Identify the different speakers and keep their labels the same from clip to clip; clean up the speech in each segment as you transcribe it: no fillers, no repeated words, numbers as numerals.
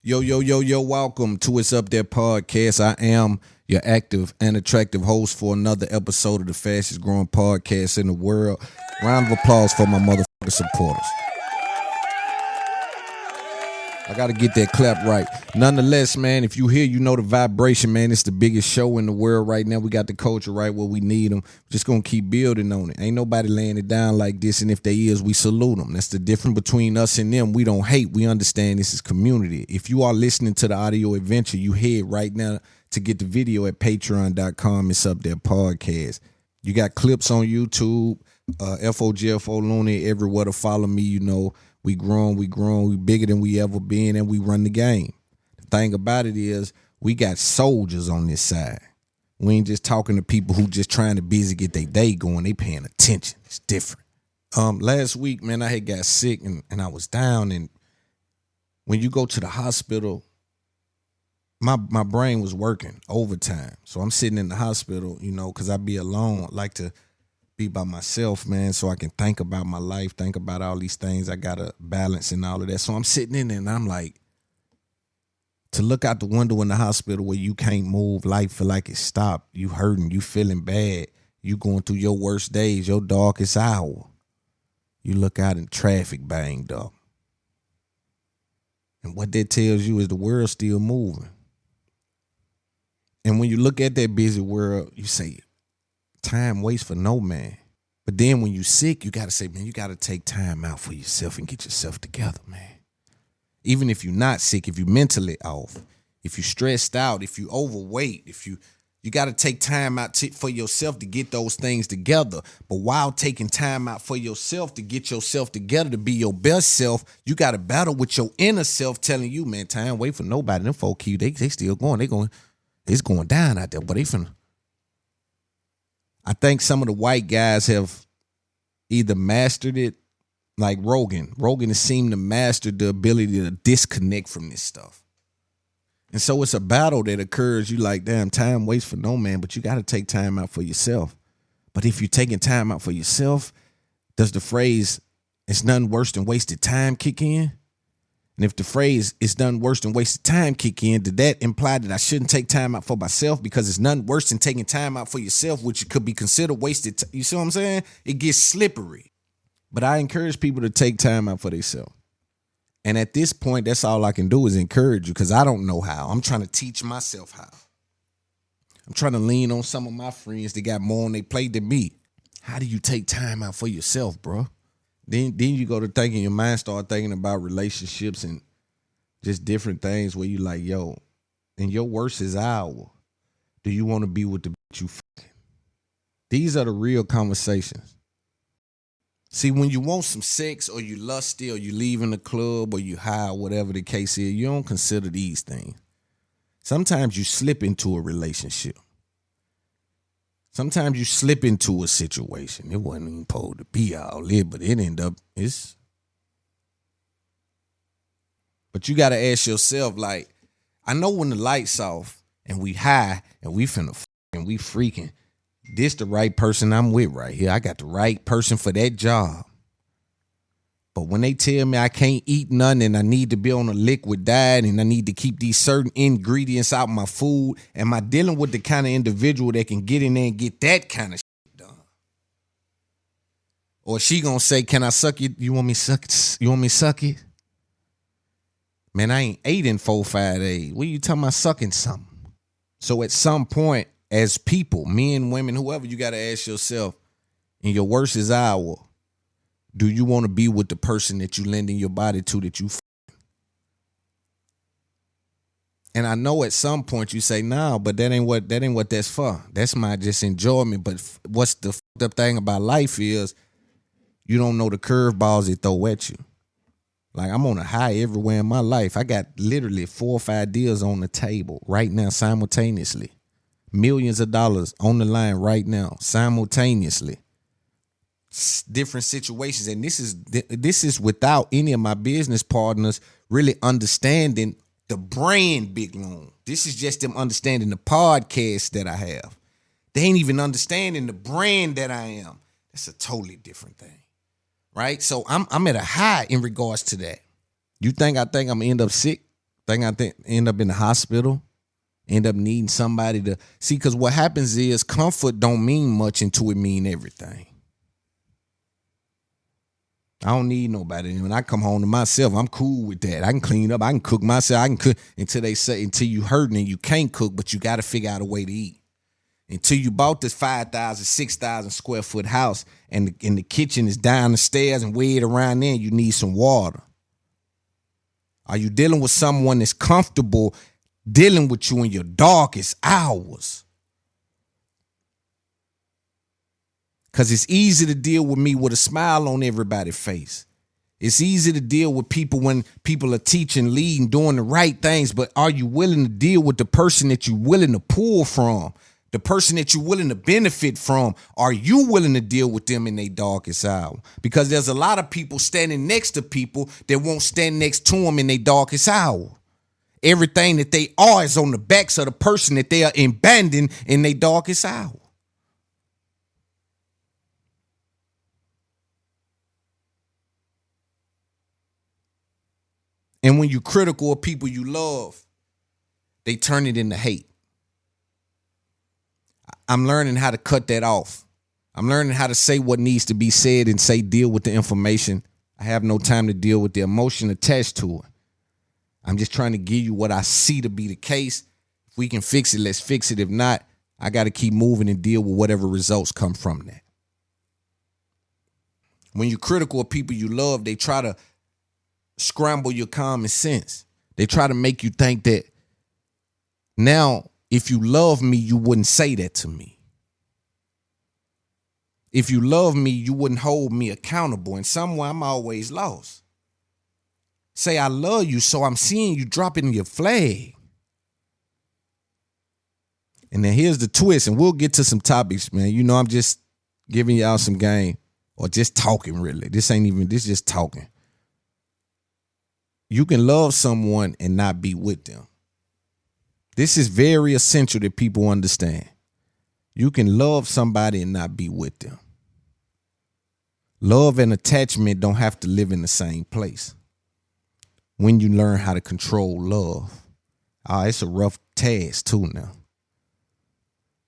Speaker 1: Yo, yo, yo, yo, welcome to It's Up There podcast. I am your active and attractive host for another episode of the fastest growing podcast in the world. Round of applause for my motherfucking supporters. I got to get that clap right. Nonetheless, man, if you hear, you know the vibration, man. It's the biggest show in the world right now. We got the culture right where we need them. Just going to keep building on it. Ain't nobody laying it down like this, and if they is, we salute them. That's the difference between us and them. We don't hate. We understand this is community. If you are listening to the audio adventure, you head right now to get the video at patreon.com. It's Up There podcast. You got clips on YouTube, FOGFO Looney, everywhere to follow me, you know. We grown, we bigger than we ever been, and we run the game. The thing about it is we got soldiers on this side. We ain't just talking to people who just trying to busy get their day going. They paying attention. It's different. Last week, man, I had got sick and I was down, and when you go to the hospital, my brain was working overtime. So I'm sitting in the hospital, you know, because I be alone. I like to be by myself, man, so I can think about my life, think about all these things I gotta balance and all of that. So I'm sitting in there and I'm like, to look out the window in the hospital where you can't move, life feel like it stopped. You hurting, you feeling bad, you going through your worst days, your darkest hour. You look out and traffic banged up. And what that tells you is the world's still moving. And when you look at that busy world, you say, time waits for no man. But then when you sick, you got to say, man, you got to take time out for yourself and get yourself together, man. Even if you're not sick, if you're mentally off, if you're stressed out, if you're overweight, if you got to take time out for yourself to get those things together. But while taking time out for yourself to get yourself together, to be your best self, you got to battle with your inner self telling you, man, time wait for nobody. Them folk, they still going. It's going down out there, but they finna. I think some of the white guys have either mastered it, like Rogan. Rogan has seemed to master the ability to disconnect from this stuff. And so it's a battle that occurs. You like, damn, time waits for no man, but you got to take time out for yourself. But if you're taking time out for yourself, does the phrase, it's nothing worse than wasted time kick in? And if the phrase, it's nothing worse than wasted time kick in, did that imply that I shouldn't take time out for myself because it's nothing worse than taking time out for yourself, which could be considered wasted? You see what I'm saying? It gets slippery. But I encourage people to take time out for themselves. And at this point, that's all I can do is encourage you because I don't know how. I'm trying to teach myself how. I'm trying to lean on some of my friends that got more on their plate than me. How do you take time out for yourself, bro? Then you go to thinking, your mind start thinking about relationships and just different things where you like, yo, in your worstest hour, do you want to be with the bitch you fucking? These are the real conversations. See, when you want some sex or you lusty or you leaving the club or you high or whatever the case is, you don't consider these things. Sometimes you slip into a relationship. Sometimes you slip into a situation. It wasn't even supposed to be all it, but it ended up, But you got to ask yourself, like, I know when the lights off and we high and we finna and we freaking, this the right person I'm with right here. I got the right person for that job. But when they tell me I can't eat nothing and I need to be on a liquid diet and I need to keep these certain ingredients out of my food, am I dealing with the kind of individual that can get in there and get that kind of shit done? Or she gonna say, can I suck it? You want me suck it? You want me suck it? Man, I ain't ate in 4-5 days. What are you talking about sucking something? So at some point, as people, men, women, whoever, you got to ask yourself, in your worstest hour, do you want to be with the person that you lending your body to that you And I know at some point you say, nah, but that ain't what that's for. That's my just enjoyment. But what's the fucked up thing about life is you don't know the curveballs they throw at you. Like, I'm on a high everywhere in my life. I got literally 4 or 5 deals on the table right now simultaneously. Millions of dollars on the line right now simultaneously. Different situations. And this is without any of my business partners really understanding the brand Big Loon. This is just them understanding the podcast that I have. They ain't even understanding the brand that I am. That's a totally different thing. Right? So I'm at a high in regards to that. I think I'm gonna end up sick? I think end up in the hospital, end up needing somebody to see. Because what happens is comfort don't mean much until it mean everything. I don't need nobody. When I come home to myself, I'm cool with that. I can clean up. I can cook myself. I can cook until you hurting and you can't cook, but you got to figure out a way to eat. Until you bought this 5,000, 6,000 square foot house and the kitchen is down the stairs and way around there, you need some water. Are you dealing with someone that's comfortable dealing with you in your darkest hours? Because it's easy to deal with me with a smile on everybody's face. It's easy to deal with people when people are teaching, leading, doing the right things. But are you willing to deal with the person that you're willing to pull from? The person that you're willing to benefit from? Are you willing to deal with them in their darkest hour? Because there's a lot of people standing next to people that won't stand next to them in their darkest hour. Everything that they are is on the backs of the person that they are abandoning in their darkest hour. And when you're critical of people you love, they turn it into hate. I'm learning how to cut that off. I'm learning how to say what needs to be said and deal with the information. I have no time to deal with the emotion attached to it. I'm just trying to give you what I see to be the case. If we can fix it, let's fix it. If not, I got to keep moving and deal with whatever results come from that. When you're critical of people you love, they try to scramble your common sense. They try to make you think that now, if you love me, you wouldn't say that to me. If you love me, you wouldn't hold me accountable. And somewhere I'm always lost. Say I love you, so I'm seeing you dropping your flag. And then here's the twist, and we'll get to some topics, man. You know, I'm just giving y'all some game or just talking, really. This is just talking. You can love someone and not be with them. This is very essential that people understand. You can love somebody and not be with them. Love and attachment don't have to live in the same place. When you learn how to control love, it's a rough task too now.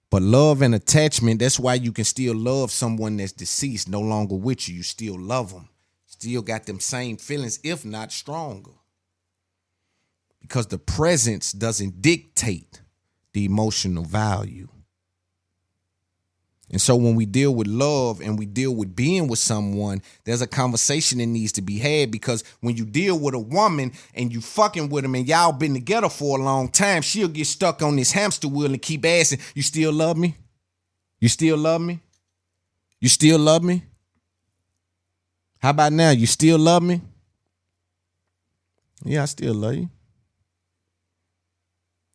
Speaker 1: But love and attachment, that's why you can still love someone that's deceased, no longer with you. You still love them. Still got them same feelings, if not stronger. Because the presence doesn't dictate the emotional value. And so when we deal with love and we deal with being with someone, there's a conversation that needs to be had, because when you deal with a woman and you fucking with them and y'all been together for a long time, she'll get stuck on this hamster wheel and keep asking, you still love me? You still love me? You still love me? How about now? You still love me? Yeah, I still love you.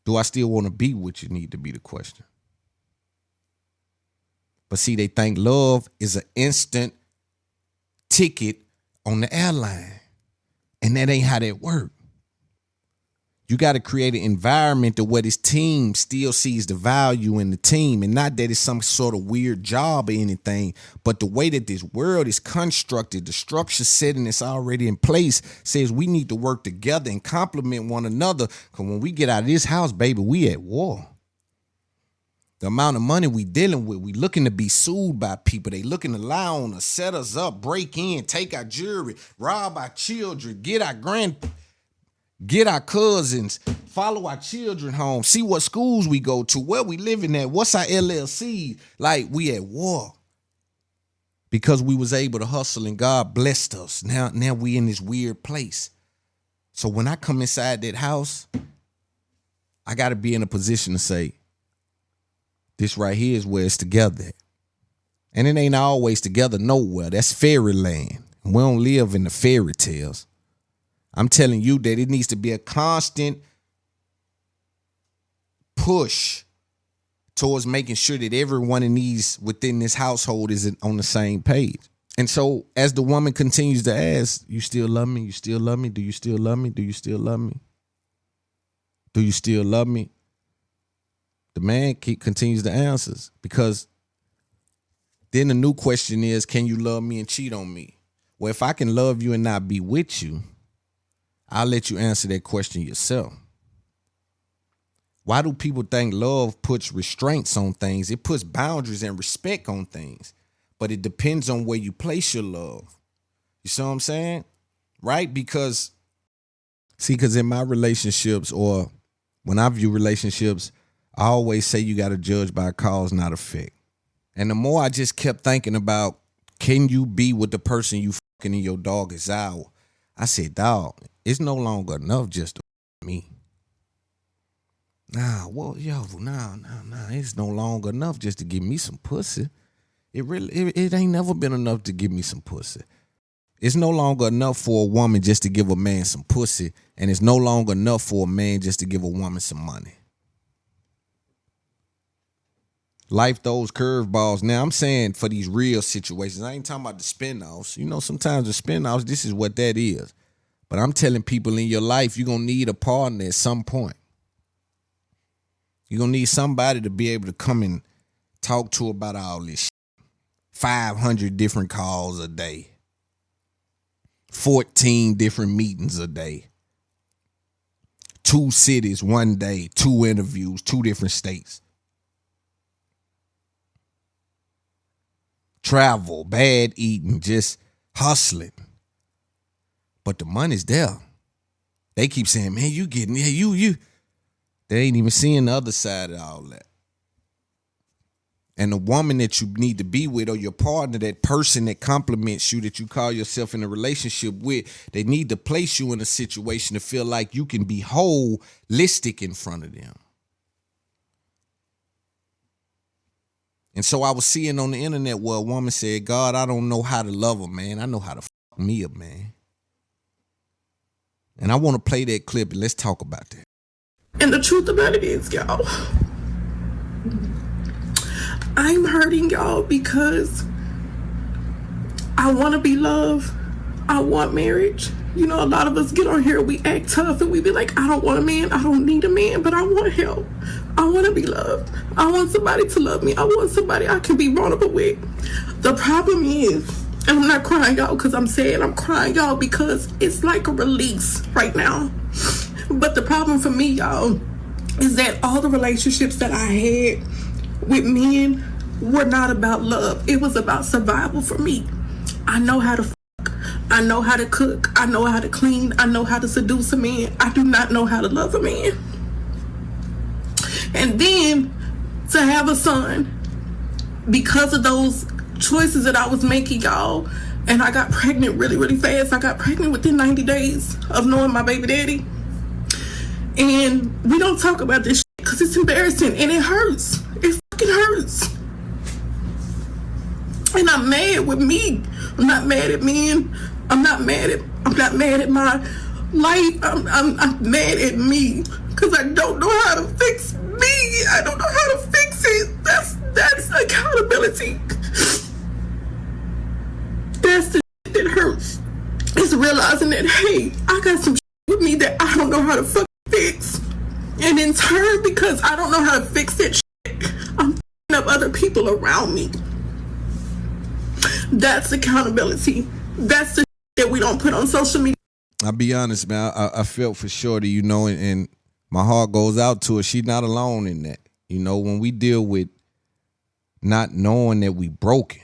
Speaker 1: Do I still want to be with you? Need to be the question. But see, they think love is an instant ticket on the airline. And that ain't how that works. You got to create an environment where this team still sees the value in the team, and not that it's some sort of weird job or anything, but the way that this world is constructed, the structure setting that's already in place says we need to work together and complement one another. Because when we get out of this house, baby, we at war. The amount of money we dealing with, we looking to be sued by people. They looking to lie on us, set us up, break in, take our jewelry, rob our children, get our cousins, follow our children home, see what schools we go to, where we living at, what's our LLC. Like, we at war. Because we was able to hustle and God blessed us. Now we in this weird place. So when I come inside that house, I got to be in a position to say, this right here is where it's together. And it ain't always together nowhere. That's fairyland. We don't live in the fairy tales. I'm telling you that it needs to be a constant push towards making sure that everyone within this household is on the same page. And so as the woman continues to ask, you still love me? You still love me? Do you still love me? Do you still love me? Do you still love me? The man continues to answer, because then the new question is, can you love me and cheat on me? Well, if I can love you and not be with you, I'll let you answer that question yourself. Why do people think love puts restraints on things? It puts boundaries and respect on things, but it depends on where you place your love. You see what I'm saying? Right? Because in my relationships, or when I view relationships, I always say you got to judge by cause, not effect. And the more I just kept thinking about, can you be with the person you fucking in your dog's hour? I said, dog, it's no longer enough just to me. Nah, it's no longer enough just to give me some pussy. It ain't never been enough to give me some pussy. It's no longer enough for a woman just to give a man some pussy, and it's no longer enough for a man just to give a woman some money. Life throws curveballs. Now, I'm saying for these real situations, I ain't talking about the spin-offs. You know, sometimes the spin-offs, this is what that is. But I'm telling people in your life, you're going to need a partner at some point. You're going to need somebody to be able to come and talk to about all this shit. 500 different calls a day. 14 different meetings a day. 2 cities one day. 2 interviews, 2 different states. Travel, bad eating, just hustling. But the money's there. They keep saying, man, you getting, yeah, you. They ain't even seeing the other side of all that. And the woman that you need to be with, or your partner, that person that compliments you, that you call yourself in a relationship with, they need to place you in a situation to feel like you can be holistic in front of them. And so I was seeing on the internet where a woman said, God, I don't know how to love a man. I know how to fuck me up, man. And I want to play that clip and let's talk about that.
Speaker 2: And the truth about it is, y'all, I'm hurting y'all because I want to be loved. I want marriage. You know, a lot of us get on here, we act tough, and we be like, I don't want a man, I don't need a man, but I want help. I want to be loved. I want somebody to love me. I want somebody I can be vulnerable with. The problem is, and I'm not crying, y'all, because I'm sad. I'm crying, y'all, because it's like a release right now. But the problem for me, y'all, is that all the relationships that I had with men were not about love. It was about survival for me. I know how to fuck. I know how to cook. I know how to clean. I know how to seduce a man. I do not know how to love a man. And then to have a son, because of those choices that I was making, y'all, and I got pregnant really, really fast. I got pregnant within 90 days of knowing my baby daddy. And we don't talk about this shit because it's embarrassing and it hurts. It fucking hurts. And I'm mad with me. I'm not mad at men. I'm not mad at my life. I'm mad at me because I don't know how to fix me. I don't know how to fix it. That's accountability. That's the shit that hurts. It's realizing that, hey, I got some shit with me that I don't know how to fucking fix. And in turn, because I don't know how to fix that shit, I'm f***ing up other people around me. That's accountability. That's the shit that we don't put on social media.
Speaker 1: I'll be honest, man. I felt for sure that, you know, and my heart goes out to her. She's not alone in that. You know, when we deal with not knowing that we broken,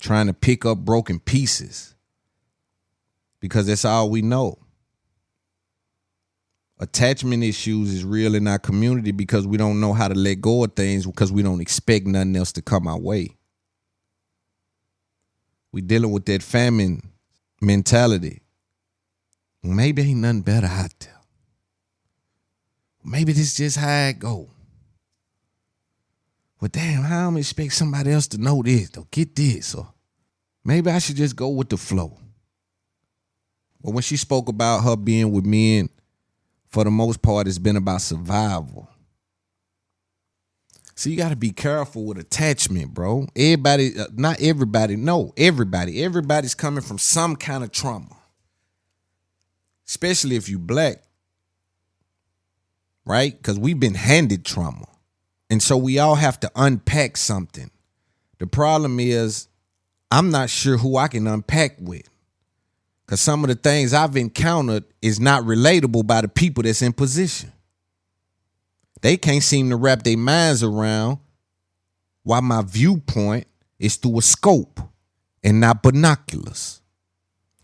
Speaker 1: trying to pick up broken pieces, because that's all we know. Attachment issues is real in our community because we don't know how to let go of things because we don't expect nothing else to come our way. We dealing with that famine mentality. Maybe ain't nothing better out there. Maybe this is just how it go. Well, damn, how am I expect somebody else to know this or get this? Or maybe I should just go with the flow. But when she spoke about her being with men, for the most part, it's been about survival. So you got to be careful with attachment, bro. Everybody, not everybody, no, everybody. Everybody's coming from some kind of trauma. Especially if you black, right? Because we've been handed trauma. And so we all have to unpack something. The problem is, I'm not sure who I can unpack with. Because some of the things I've encountered is not relatable by the people that's in position. They can't seem to wrap their minds around why my viewpoint is through a scope and not binoculars.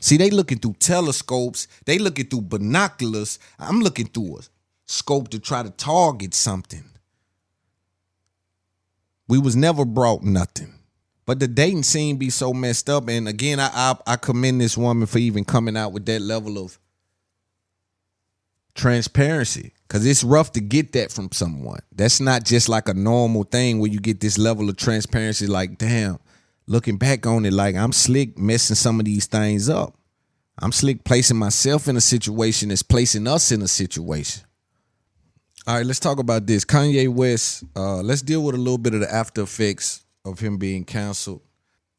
Speaker 1: See, they looking through telescopes. They looking through binoculars. I'm looking through a scope to try to target something. We was never brought nothing. But the dating scene be so messed up. And again, I commend this woman for even coming out with that level of transparency. Because it's rough to get that from someone. That's not just like a normal thing where you get this level of transparency like, damn, looking back on it, like I'm slick messing some of these things up. I'm slick placing myself in a situation that's placing us in a situation. All right, let's talk about this. Kanye West, let's deal with a little bit of the after effects of him being canceled.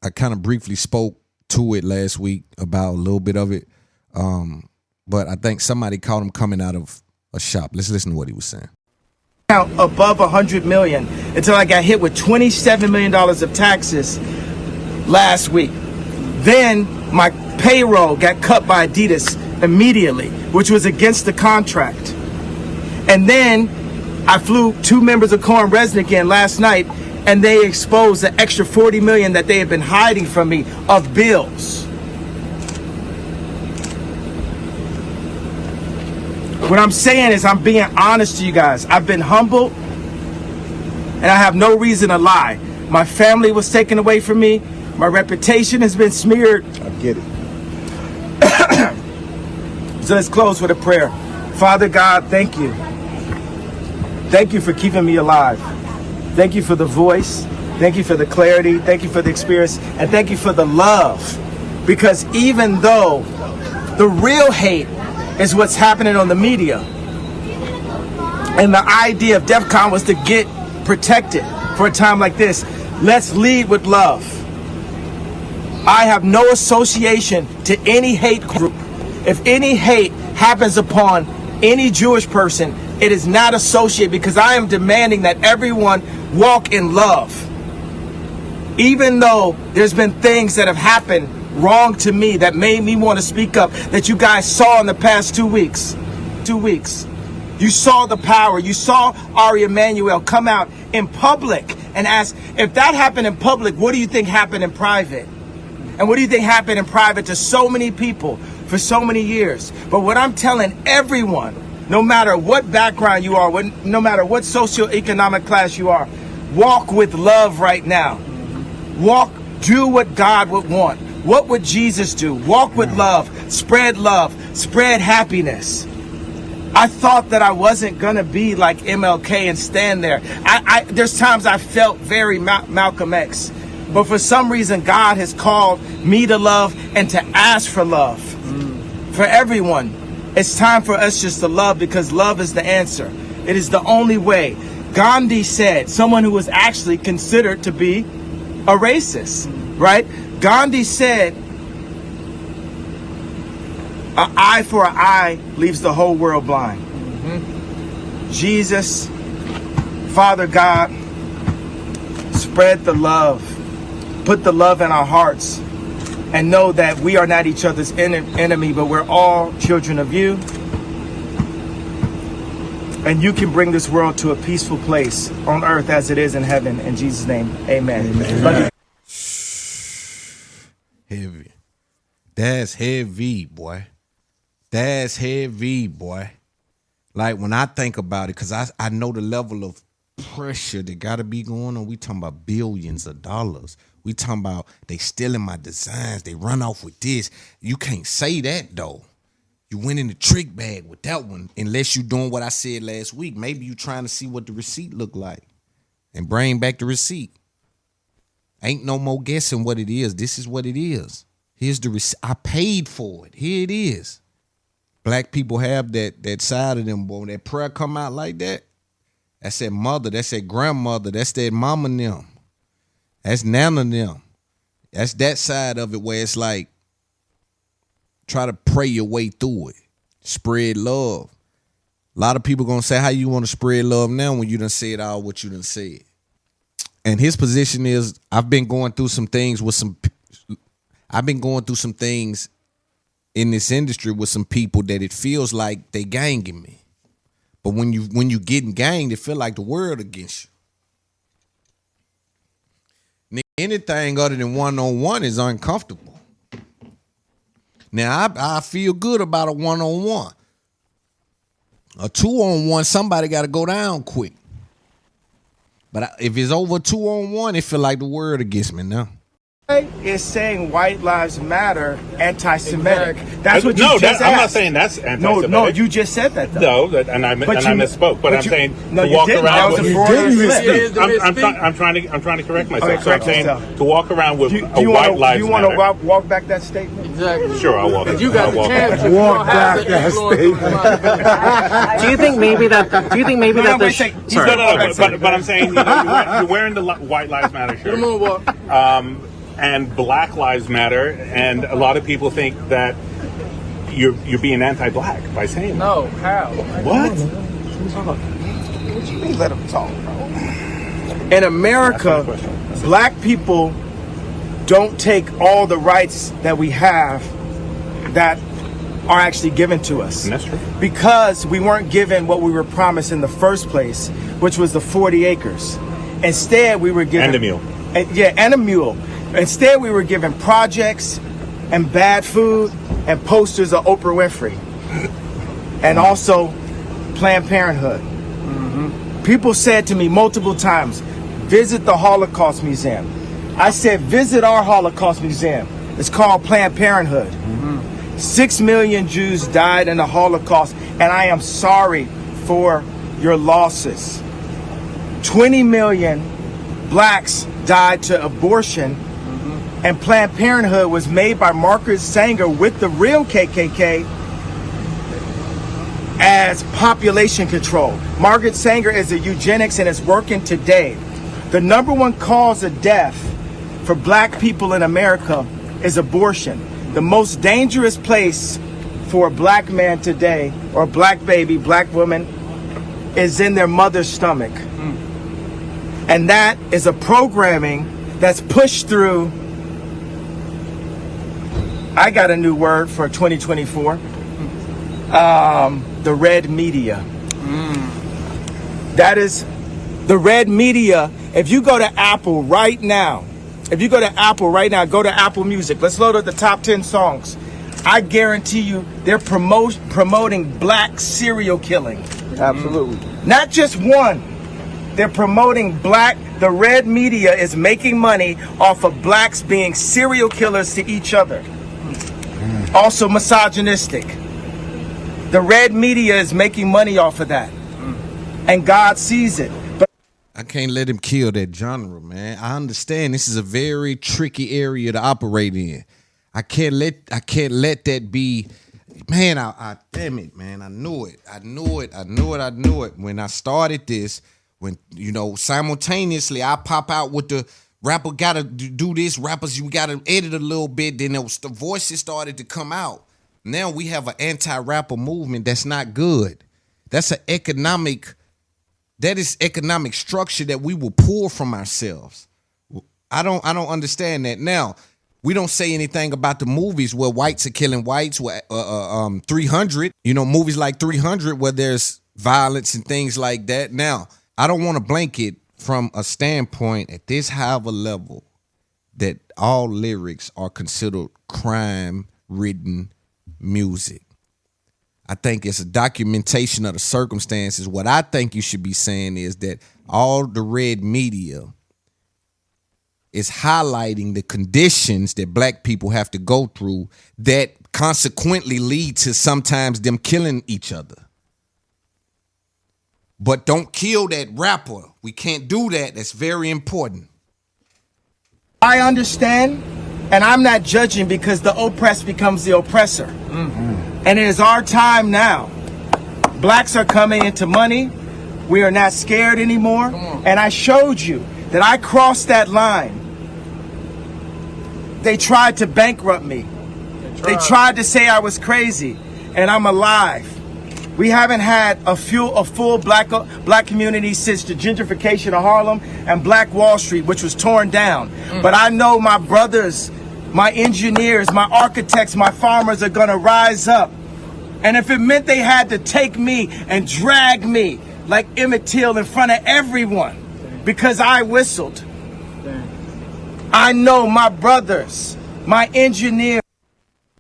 Speaker 1: I kind of briefly spoke to it last week about a little bit of it. But I think somebody caught him coming out of a shop. Let's listen to what he was saying.
Speaker 3: Above 100 million until I got hit with $27 million of taxes last week. Then my payroll got cut by Adidas immediately, which was against the contract. And then I flew 2 members of Core and Resnick in last night, and they exposed the extra 40 million that they had been hiding from me of bills. What I'm saying is I'm being honest to you guys. I've been humbled, and I have no reason to lie. My family was taken away from me. My reputation has been smeared.
Speaker 4: I get it.
Speaker 3: So let's close with a prayer. Father God, thank you. Thank you for keeping me alive. Thank you for the voice. Thank you for the clarity. Thank you for the experience. And thank you for the love. Because even though the real hate is what's happening on the media, and the idea of DEF CON was to get protected for a time like this, let's lead with love. I have no association to any hate group. If any hate happens upon any Jewish person, it is not associated, because I am demanding that everyone walk in love. Even though there's been things that have happened wrong to me that made me want to speak up, that you guys saw in the past 2 weeks. 2 weeks. You saw the power. You saw Ari Emanuel come out in public and ask, if that happened in public, what do you think happened in private? And what do you think happened in private to so many people for so many years? But what I'm telling everyone, no matter what background you are, no matter what socioeconomic class you are, walk with love right now. Do what God would want. What would Jesus do? Walk with love, spread happiness. I thought that I wasn't gonna be like MLK and stand there. There's times I felt very Malcolm X, but for some reason God has called me to love and to ask for love for everyone. It's time for us just to love, because love is the answer. It is the only way. Gandhi said, someone who was actually considered to be a racist, right? Gandhi said, an eye for an eye leaves the whole world blind. Jesus, Father God, spread the love. Put the love in our hearts, and know that we are not each other's enemy, but we're all children of you. And you can bring this world to a peaceful place on earth as it is in heaven. In Jesus' name, amen. Amen.
Speaker 1: Heavy. That's heavy, boy. That's heavy, boy. Like, when I think about it, because I know the level of pressure that got to be going on. We talking about billions of dollars. We talking about they stealing my designs. They run off with this. You can't say that, though. You went in the trick bag with that one, unless you doing what I said last week. Maybe you trying to see what the receipt look like and bring back the receipt. Ain't no more guessing what it is. This is what it is. Here's the receipt. I paid for it. Here it is. Black people have that side of them, boy. When that prayer come out like that, that's that mother, that's that grandmother, that's that mama and them. That's Nana and them. That's that side of it where it's like, try to pray your way through it. Spread love. A lot of people gonna say, how you want to spread love now when you done said all what you done said? And his position is, I've been going through some things in this industry with some people that it feels like they ganging me. But when you getting ganged, it feel like the world against you. Anything other than one-on-one is uncomfortable. Now, I feel good about a one-on-one. A two-on-one, somebody got to go down quick. But if it's over two-on-one, it feel like the world against me now.
Speaker 3: Is saying white lives matter anti-Semitic. That's what you just asked.
Speaker 4: I'm not saying that's anti-Semitic.
Speaker 3: No, you just said that though.
Speaker 4: No, and I misspoke. But I'm saying to walk around with. I'm trying to correct myself.
Speaker 3: Okay,
Speaker 4: so I'm saying to walk around with a white lives matter.
Speaker 3: You want to walk back that statement?
Speaker 4: Exactly. Sure, I'll walk.
Speaker 5: You got the chance to
Speaker 3: walk back that statement.
Speaker 5: Do you think maybe that?
Speaker 4: But I'm saying you're wearing the white lives matter shirt. And Black Lives Matter, and a lot of people think that you're being anti-black by saying that.
Speaker 5: No, how?
Speaker 4: What?
Speaker 3: What you mean let them talk, bro? In America, black people don't take all the rights that we have that are actually given to us.
Speaker 4: And that's true.
Speaker 3: Because we weren't given what we were promised in the first place, which was the 40 acres. Instead, we were given...
Speaker 4: And a mule.
Speaker 3: And a mule. Instead, we were given projects and bad food and posters of Oprah Winfrey. And also Planned Parenthood. Mm-hmm. People said to me multiple times, visit the Holocaust Museum. I said, visit our Holocaust Museum. It's called Planned Parenthood. Mm-hmm. 6 million Jews died in the Holocaust, and I am sorry for your losses. 20 million blacks died to abortion. And Planned Parenthood was made by Margaret Sanger with the real KKK as population control. Margaret Sanger is a eugenics and is working today. The number one cause of death for black people in America is abortion. The most dangerous place for a black man today, or a black baby, black woman, is in their mother's stomach. And that is a programming that's pushed through. I got a new word for 2024. The red media. That is the red media. If you go to Apple right now, go to Apple Music. Let's load up the top 10 songs. I guarantee you they're promoting black serial killing.
Speaker 6: Absolutely.
Speaker 3: Not just one. They're promoting black. The red media is making money off of blacks being serial killers to each other. Also misogynistic. The red media is making money off of that. And God sees it. But
Speaker 1: I can't let him kill that genre, man. I understand this is a very tricky area to operate in. I can't let that be, man, I damn it, man. I knew it. When I started this, when, simultaneously I pop out with the rapper gotta do this, rappers, you gotta edit a little bit, then the voices started to come out. Now we have an anti-rapper movement that's not good. That's economic structure that we will pull from ourselves. I don't understand that. Now, we don't say anything about the movies where whites are killing whites, 300, movies like 300 where there's violence and things like that. Now, I don't want to blanket from a standpoint at this high of a level that all lyrics are considered crime-ridden music. I think it's a documentation of the circumstances. What I think you should be saying is that all the red media is highlighting the conditions that black people have to go through that consequently lead to sometimes them killing each other. But don't kill that rapper. We can't do that. That's very important.
Speaker 3: I understand, and I'm not judging because the oppressed becomes the oppressor. Mm-hmm. And it is our time now. Blacks are coming into money. We are not scared anymore. And I showed you that I crossed that line. They tried to bankrupt me. They tried to say I was crazy, and I'm alive. We haven't had a full black community since the gentrification of Harlem and Black Wall Street, which was torn down. But I know my brothers my engineers, my architects, my farmers are gonna rise up. And if it meant they had to take me and drag me like Emmett Till in front of everyone because I whistled, I know my brothers, my engineers,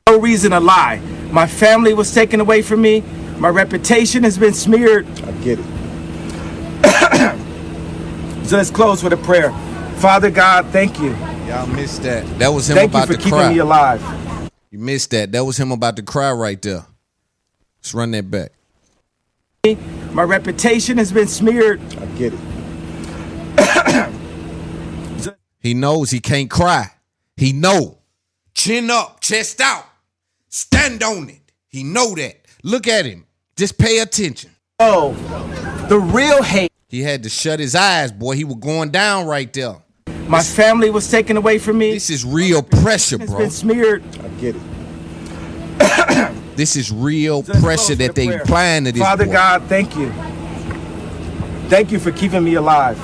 Speaker 3: no reason to lie. My family was taken away from me. My reputation has been smeared.
Speaker 1: I get it.
Speaker 3: So let's close with a prayer. Father God, thank you.
Speaker 1: Y'all missed that. That was him
Speaker 3: Thank you
Speaker 1: about
Speaker 3: for
Speaker 1: to
Speaker 3: keeping
Speaker 1: cry.
Speaker 3: me alive.
Speaker 1: You missed that. That was him about to cry right there. Let's run that back.
Speaker 3: My reputation has been smeared.
Speaker 1: I get it. He knows he can't cry. He know. Chin up, chest out. Stand on it. He know that. Look at him. Just pay attention.
Speaker 3: Oh, the real hate.
Speaker 1: He had to shut his eyes, boy. He was going down right there.
Speaker 3: My family was taken away from me.
Speaker 1: This is real pressure,
Speaker 3: It's
Speaker 1: bro.
Speaker 3: been smeared.
Speaker 1: I get it. This is real pressure that they applying to this
Speaker 3: Father
Speaker 1: boy.
Speaker 3: God, thank you. Thank you for keeping me alive.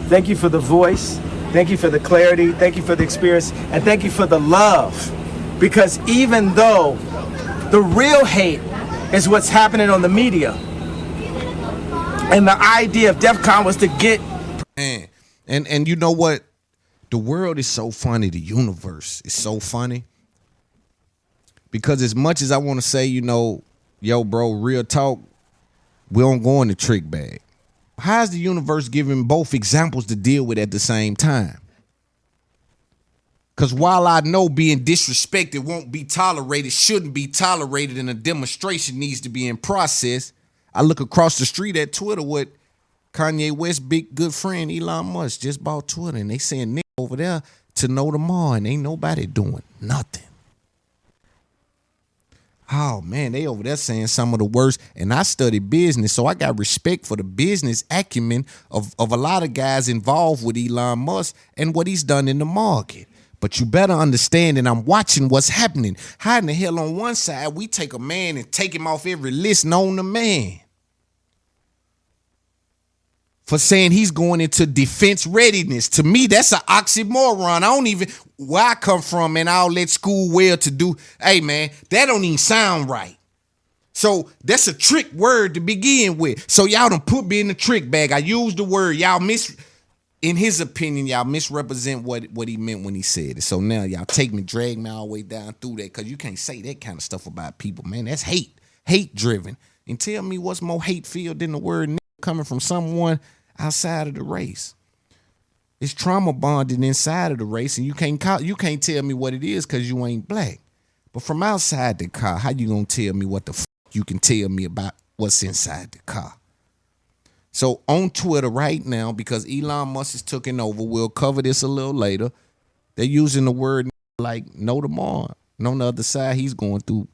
Speaker 3: Thank you for the voice. Thank you for the clarity. Thank you for the experience. And thank you for the love. Because even though the real hate is what's happening on the media, and the idea of DEF CON was to get...
Speaker 1: Man. And you know what? The world is so funny. The universe is so funny. Because as much as I want to say, you know, yo, bro, real talk, we don't go in the trick bag. How's the universe giving both examples to deal with at the same time? Because while I know being disrespected won't be tolerated, shouldn't be tolerated, and a demonstration needs to be in process, I look across the street at Twitter with Kanye West, big good friend Elon Musk just bought Twitter, and they saying Nick over there to know tomorrow, and ain't nobody doing nothing. Oh man, they over there saying some of the worst, and I study business, so I got respect for the business acumen of a lot of guys involved with Elon Musk and what he's done in the market. But you better understand that I'm watching what's happening. How in the hell on one side we take a man and take him off every list known to man for saying he's going into defense readiness? To me, that's an oxymoron. I don't even, where I come from, and I'll let school well to do. Hey, man, that don't even sound right. So that's a trick word to begin with. So y'all done put me in the trick bag. I used the word. Y'all in his opinion, y'all misrepresent what he meant when he said it. So now y'all take me, drag me all the way down through that, because you can't say that kind of stuff about people, man. That's hate driven. And tell me what's more hate filled than the word nigga coming from someone outside of the race. It's trauma bonded inside of the race, and you can't tell me what it is because you ain't black. But from outside the car, how you gonna tell me what the fuck you can tell me about what's inside the car? So on Twitter right now, because Elon Musk is taking over, we'll cover this a little later, they're using the word like no tomorrow. And on the other side, he's going through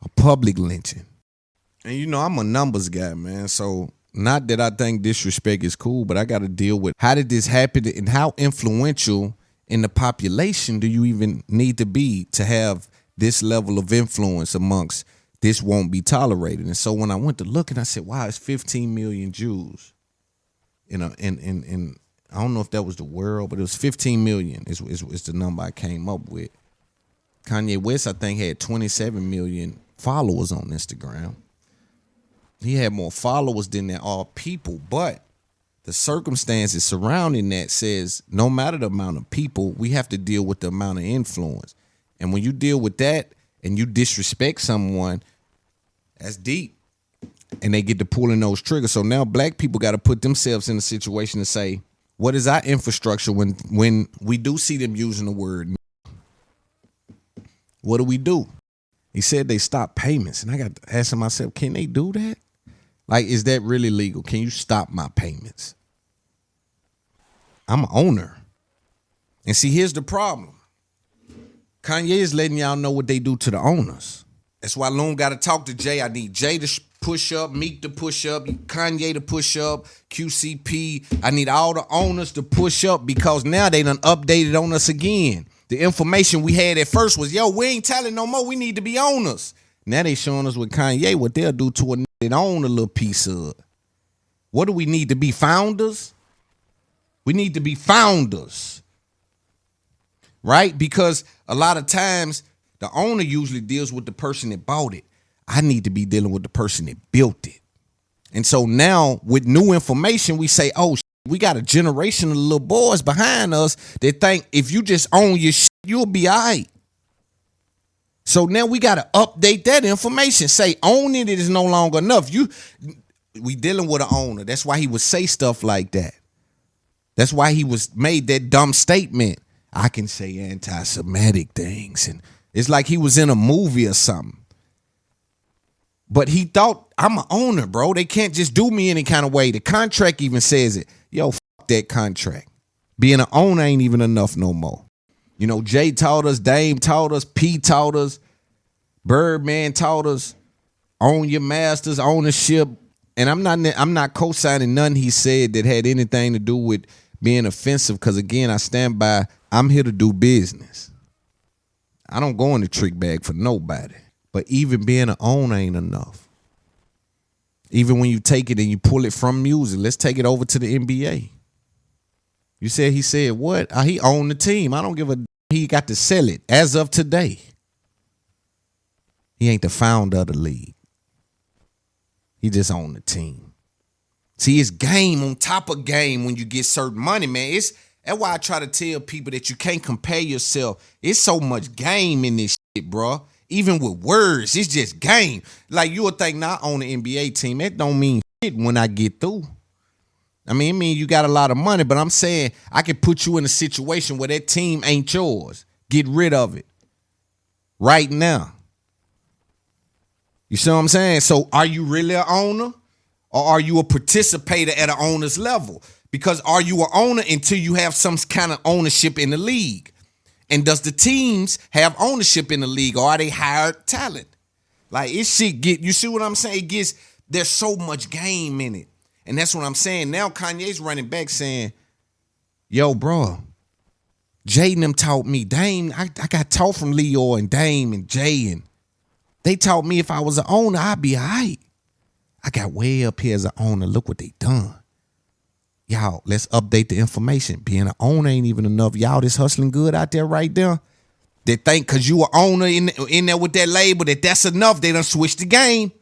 Speaker 1: a public lynching. And you know, I'm a numbers guy, man. So not that I think disrespect is cool, but I got to deal with how did this happen and how influential in the population do you even need to be to have this level of influence amongst this won't be tolerated. And so when I went to look and I said, wow, it's 15 million Jews. You know, and I don't know if that was the world, but it was 15 million is the number I came up with. Kanye West, I think, had 27 million followers on Instagram. He had more followers than there are people, but the circumstances surrounding that says no matter the amount of people, we have to deal with the amount of influence. And when you deal with that and you disrespect someone, that's deep. And they get to pulling those triggers. So now black people got to put themselves in a situation to say, what is our infrastructure when we do see them using the word? What do? He said they stopped payments. And I got to ask myself, can they do that? Like, is that really legal? Can you stop my payments? I'm an owner. And see, here's the problem. Kanye is letting y'all know what they do to the owners. That's why Loon got to talk to Jay. I need Jay to push up, Meek to push up, Kanye to push up, QCP. I need all the owners to push up because now they done updated on us again. The information we had at first was, yo, we ain't telling no more. We need to be owners. Now they showing us with Kanye what they'll do to a nigga that own a little piece of it. What do we need to be, founders? We need to be founders. right? Because a lot of times the owner usually deals with the person that bought it. I need to be dealing with the person that built it. And so now with new information, we say, oh, we got a generation of little boys behind us that think if you just own your shit, you'll be all right. So now we got to update that information. Say owning it is no longer enough. We dealing with an owner. That's why he would say stuff like that. That's why he was made that dumb statement. I can say anti-Semitic things. And it's like he was in a movie or something. But he thought, I'm an owner, bro. They can't just do me any kind of way. The contract even says it. Yo, fuck that contract. Being an owner ain't even enough no more. You know, Jay taught us, Dame taught us, P taught us, Birdman taught us, own your masters, ownership. And I'm not co-signing none he said that had anything to do with being offensive. Because again, I stand by, I'm here to do business. I don't go in the trick bag for nobody. But even being an owner ain't enough. Even when you take it and you pull it from music, let's take it over to the NBA. You said he said what? He owned the team. I don't give a he got to sell it as of today. He ain't the founder of the league. He just owned the team. See, it's game on top of game when you get certain money, man. That's why I try to tell people that you can't compare yourself. It's so much game in this shit, bro. Even with words, it's just game. Like you would think, not on the NBA team, that don't mean shit when I get through. I mean, you got a lot of money, but I'm saying I can put you in a situation where that team ain't yours. Get rid of it right now. You see what I'm saying? So are you really an owner or are you a participator at an owner's level? Because are you an owner until you have some kind of ownership in the league? And does the teams have ownership in the league or are they hired talent? Like it shit you see what I'm saying? There's so much game in it. And that's what I'm saying. Now Kanye's running back saying, yo, bro, Jay and them taught me. Dame, I got taught from Leo and Dame and Jay, and they taught me if I was an owner, I'd be all right. I got way up here as an owner. Look what they done. Y'all, let's update the information. Being an owner ain't even enough. Y'all just hustling good out there right there. They think because you an owner in there with that label that's enough. They done switch the game.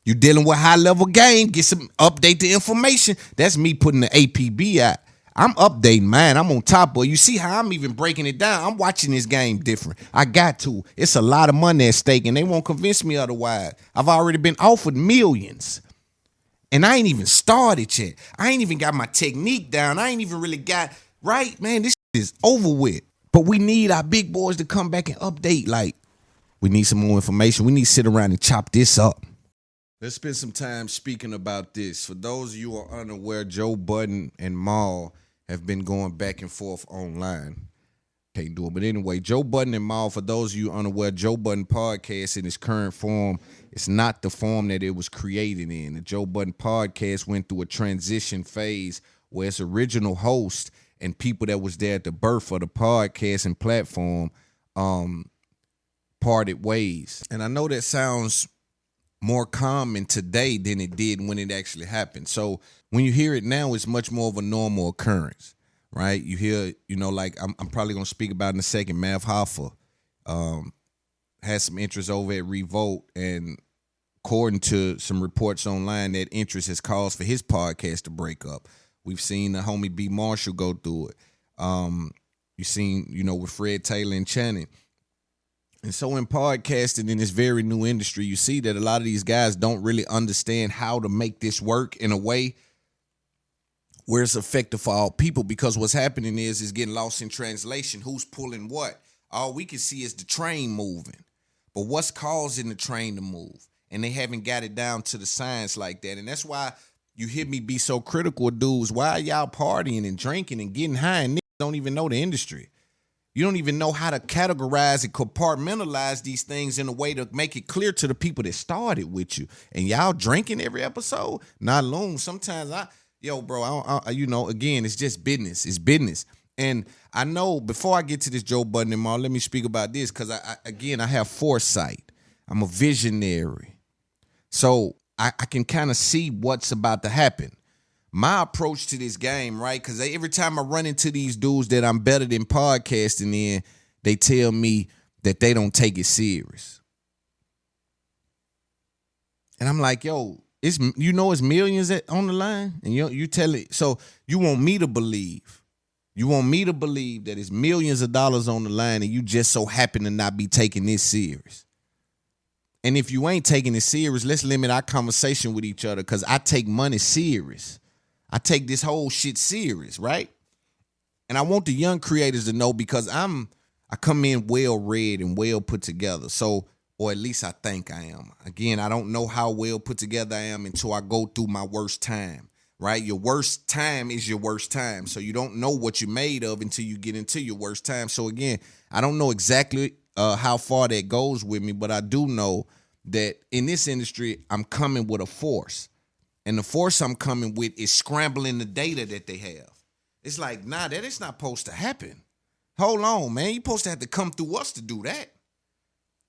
Speaker 1: You dealing with high level game, get some update the information. That's me putting the APB out. I'm updating mine. I'm on top, boy. You see how I'm even breaking it down. I'm watching this game different. I got to. It's a lot of money at stake, and they won't convince me otherwise. I've already been offered millions, and I ain't even started yet. I ain't even got my technique down. I ain't even really got, right, man, this is over with. But we need our big boys to come back and update. Like, we need some more information. We need to sit around and chop this up. Let's spend some time speaking about this. For those of you who are unaware, Joe Budden and Mal have been going back and forth online. Can't do it. But anyway, Joe Budden and Mal, for those of you unaware, Joe Budden podcast in its current form, it's not the form that it was created in. The Joe Budden podcast went through a transition phase where its original host and people that was there at the birth of the podcast and platform parted ways. And I know that sounds more common today than it did when it actually happened. So when you hear it now, it's much more of a normal occurrence, right? You hear, like I'm probably going to speak about in a second, Mav Hoffa has some interest over at Revolt, and according to some reports online, that interest has caused for his podcast to break up. We've seen the homie B. Marshall go through it. You've seen, with Fred Taylor and Channing. And so in podcasting in this very new industry, you see that a lot of these guys don't really understand how to make this work in a way where it's effective for all people, because what's happening is getting lost in translation. Who's pulling what? All we can see is the train moving. But what's causing the train to move? And they haven't got it down to the science like that. And that's why you hear me be so critical of dudes. Why are y'all partying and drinking and getting high and niggas don't even know the industry? You don't even know how to categorize and compartmentalize these things in a way to make it clear to the people that started with you. And y'all drinking every episode? Not alone. Sometimes again, it's just business. It's business. And I know before I get to this Joe Budden and Mar, let me speak about this because I have foresight. I'm a visionary. So I can kind of see what's about to happen. My approach to this game, right? Because every time I run into these dudes that I'm better than podcasting in, they tell me that they don't take it serious. And I'm like, yo, it's millions on the line, and you tell it. So you want me to believe. You want me to believe that it's millions of dollars on the line and you just so happen to not be taking this serious. And if you ain't taking it serious, let's limit our conversation with each other, because I take money serious. I take this whole shit serious, right? And I want the young creators to know, because I come in well read and well put together. So, or at least I think I am. Again, I don't know how well put together I am until I go through my worst time, right? Your worst time is your worst time. So you don't know what you're made of until you get into your worst time. So again, I don't know exactly how far that goes with me, but I do know that in this industry, I'm coming with a force. And the force I'm coming with is scrambling the data that they have. It's like, nah, that is not supposed to happen. Hold on, man. You're supposed to have to come through us to do that.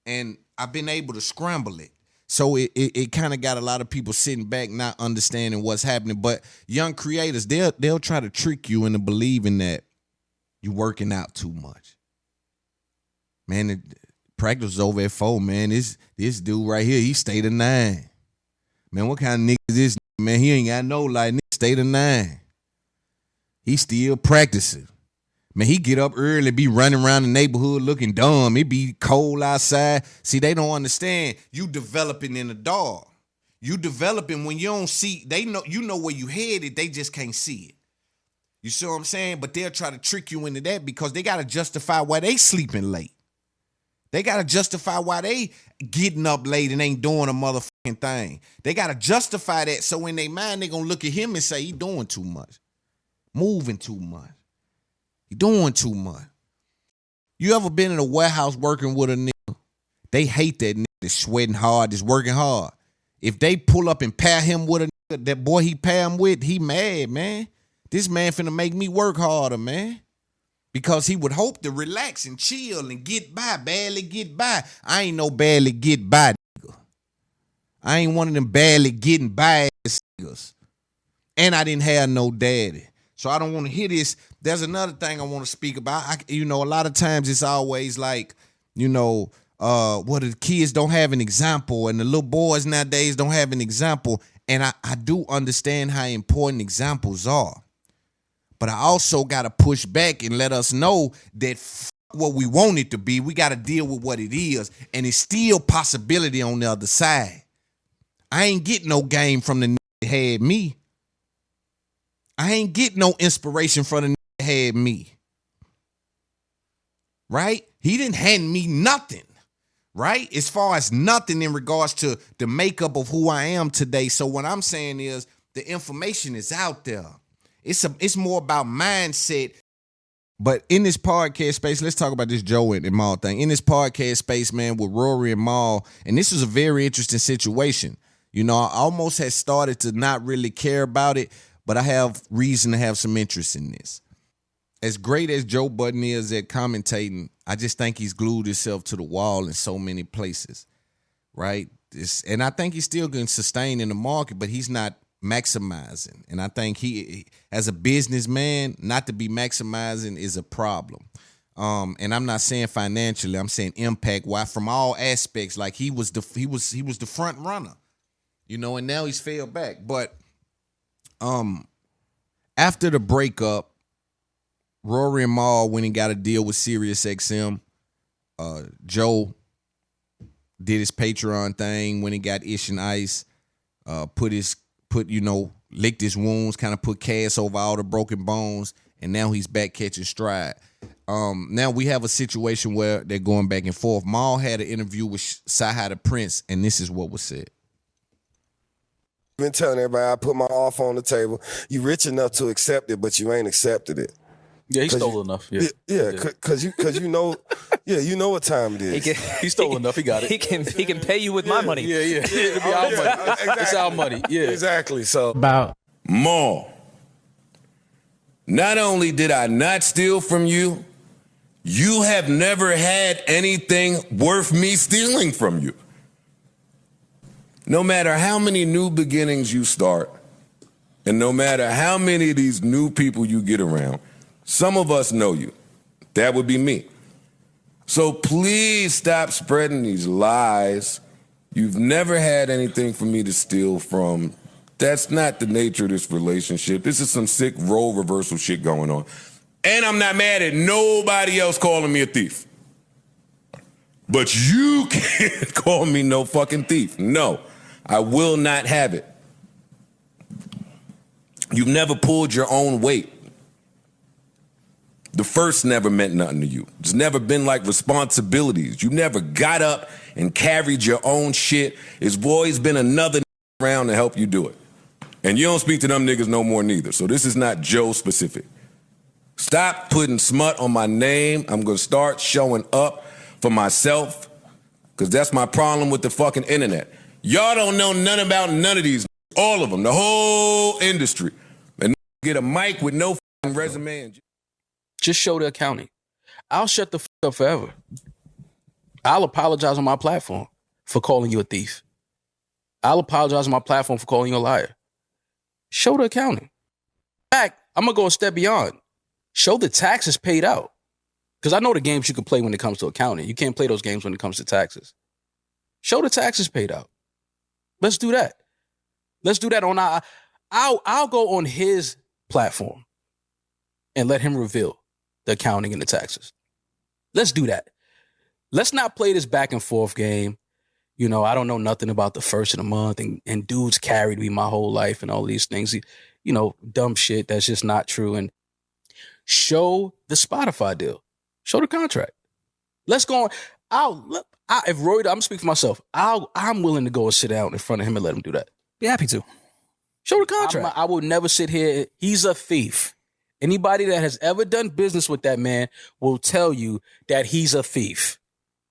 Speaker 1: And I've been able to scramble it. So it kind of got a lot of people sitting back, not understanding what's happening. But young creators, they'll try to trick you into believing that you're working out too much. Man, the practice was over at 4, man. This dude right here, he stayed at 9. Man, what kind of nigga is this? Man, he ain't got no life. Nigga stayed at 9. He still practicing. Man, he get up early, be running around the neighborhood looking dumb. It be cold outside. See, they don't understand. You developing in the dark. You developing when you don't see. They know you know where you headed. They just can't see it. You see what I'm saying? But they'll try to trick you into that because they got to justify why they sleeping late. They got to justify why they getting up late and ain't doing a motherfucking thing. They got to justify that, so in their mind, they going to look at him and say, he doing too much. Moving too much. He doing too much. You ever been in a warehouse working with a nigga? They hate that nigga that's sweating hard, that's working hard. If they pull up and pair him with a nigga, that boy he pair him with, he mad, man. This man finna make me work harder, man. Because he would hope to relax and chill and get by, barely get by. I ain't no barely get by nigga. I ain't one of them barely getting by ass niggas. And I didn't have no daddy. So I don't want to hear this. There's another thing I want to speak about. A lot of times it's always like, the kids don't have an example and the little boys nowadays don't have an example. And I do understand how important examples are. But I also got to push back and let us know that what we want it to be, we got to deal with what it is. And it's still possibility on the other side. I ain't get no game from the nigga that had me. I ain't get no inspiration from the nigga that had me. Right? He didn't hand me nothing. Right? As far as nothing in regards to the makeup of who I am today. So what I'm saying is the information is out there. It's more about mindset. But in this podcast space, let's talk about this Joe and Maul thing. In this podcast space, man, with Rory and Maul, and this is a very interesting situation. I almost had started to not really care about it, but I have reason to have some interest in this. As great as Joe Budden is at commentating, I just think he's glued himself to the wall in so many places, right? And I think he's still going to sustain in the market, but he's not maximizing. And I think he, as a businessman, not to be maximizing is a problem. And I'm not saying financially, I'm saying impact. Why? From all aspects, like he was the front runner, and now he's fell back. But after the breakup, Rory and Maul went and got a deal with SiriusXM. Joe did his Patreon thing when he got Ish and Ice, licked his wounds, kind of put cast over all the broken bones, and now he's back catching stride. Now we have a situation where they're going back and forth. Maul had an interview with Saha the Prince, and this is what was said.
Speaker 5: I've been telling everybody I put my offer on the table. You rich enough to accept it, but you ain't accepted it.
Speaker 6: Yeah, he stole enough.
Speaker 5: Yeah, because you know what time it is.
Speaker 6: He stole enough. He got it.
Speaker 7: He can pay you with my money.
Speaker 6: Yeah. It'll be our money. Exactly. It's our money. Yeah,
Speaker 5: exactly. So
Speaker 8: about
Speaker 9: Maul. Not only did I not steal from you, you have never had anything worth me stealing from you. No matter how many new beginnings you start, and no matter how many of these new people you get around, some of us know you. That would be me. So please stop spreading these lies. You've never had anything for me to steal from. That's not the nature of this relationship. This is some sick role reversal shit going on. And I'm not mad at nobody else calling me a thief. But you can't call me no fucking thief. No, I will not have it. You've never pulled your own weight. The first never meant nothing to you. It's never been like responsibilities. You never got up and carried your own shit. It's always been another around to help you do it. And you don't speak to them niggas no more neither. So this is not Joe specific. Stop putting smut on my name. I'm going to start showing up for myself because that's my problem with the fucking internet. Y'all don't know nothing about none of these. All of them. The whole industry. And get a mic with no fucking resume and
Speaker 6: Just show the accounting. I'll shut the fuck up forever. I'll apologize on my platform for calling you a thief. I'll apologize on my platform for calling you a liar. Show the accounting. In fact, I'm going to go a step beyond. Show the taxes paid out. Because I know the games you can play when it comes to accounting. You can't play those games when it comes to taxes. Show the taxes paid out. Let's do that. Let's do that on our... I'll go on his platform and let him reveal the accounting and the taxes. Let's do that. Let's not play this back and forth game. You know, I don't know nothing about the first of the month and dudes carried me my whole life and all these things. You know, dumb shit that's just not true. And show the Spotify deal. Show the contract. Let's go on. If Roy, I'm speaking for myself. I'm willing to go and sit down in front of him and let him do that.
Speaker 7: Be happy to.
Speaker 6: Show the contract. I will never sit here. He's a thief. Anybody that has ever done business with that man will tell you that he's a thief.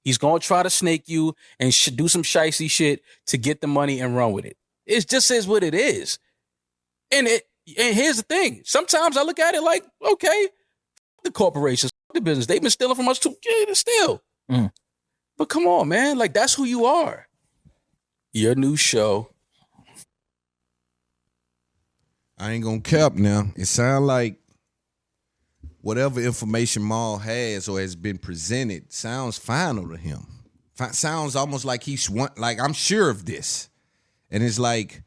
Speaker 6: He's going to try to snake you and do some shicey shit to get the money and run with it. It just is what it is. And here's the thing. Sometimes I look at it like, okay, the corporations, the business, they've been stealing from us too. Yeah, steal. But come on, man. Like, that's who you are. Your new show.
Speaker 1: I ain't gonna cap now. It sounds like whatever information Maul has or has been presented sounds final to him. Sounds almost like I'm sure of this. And it's like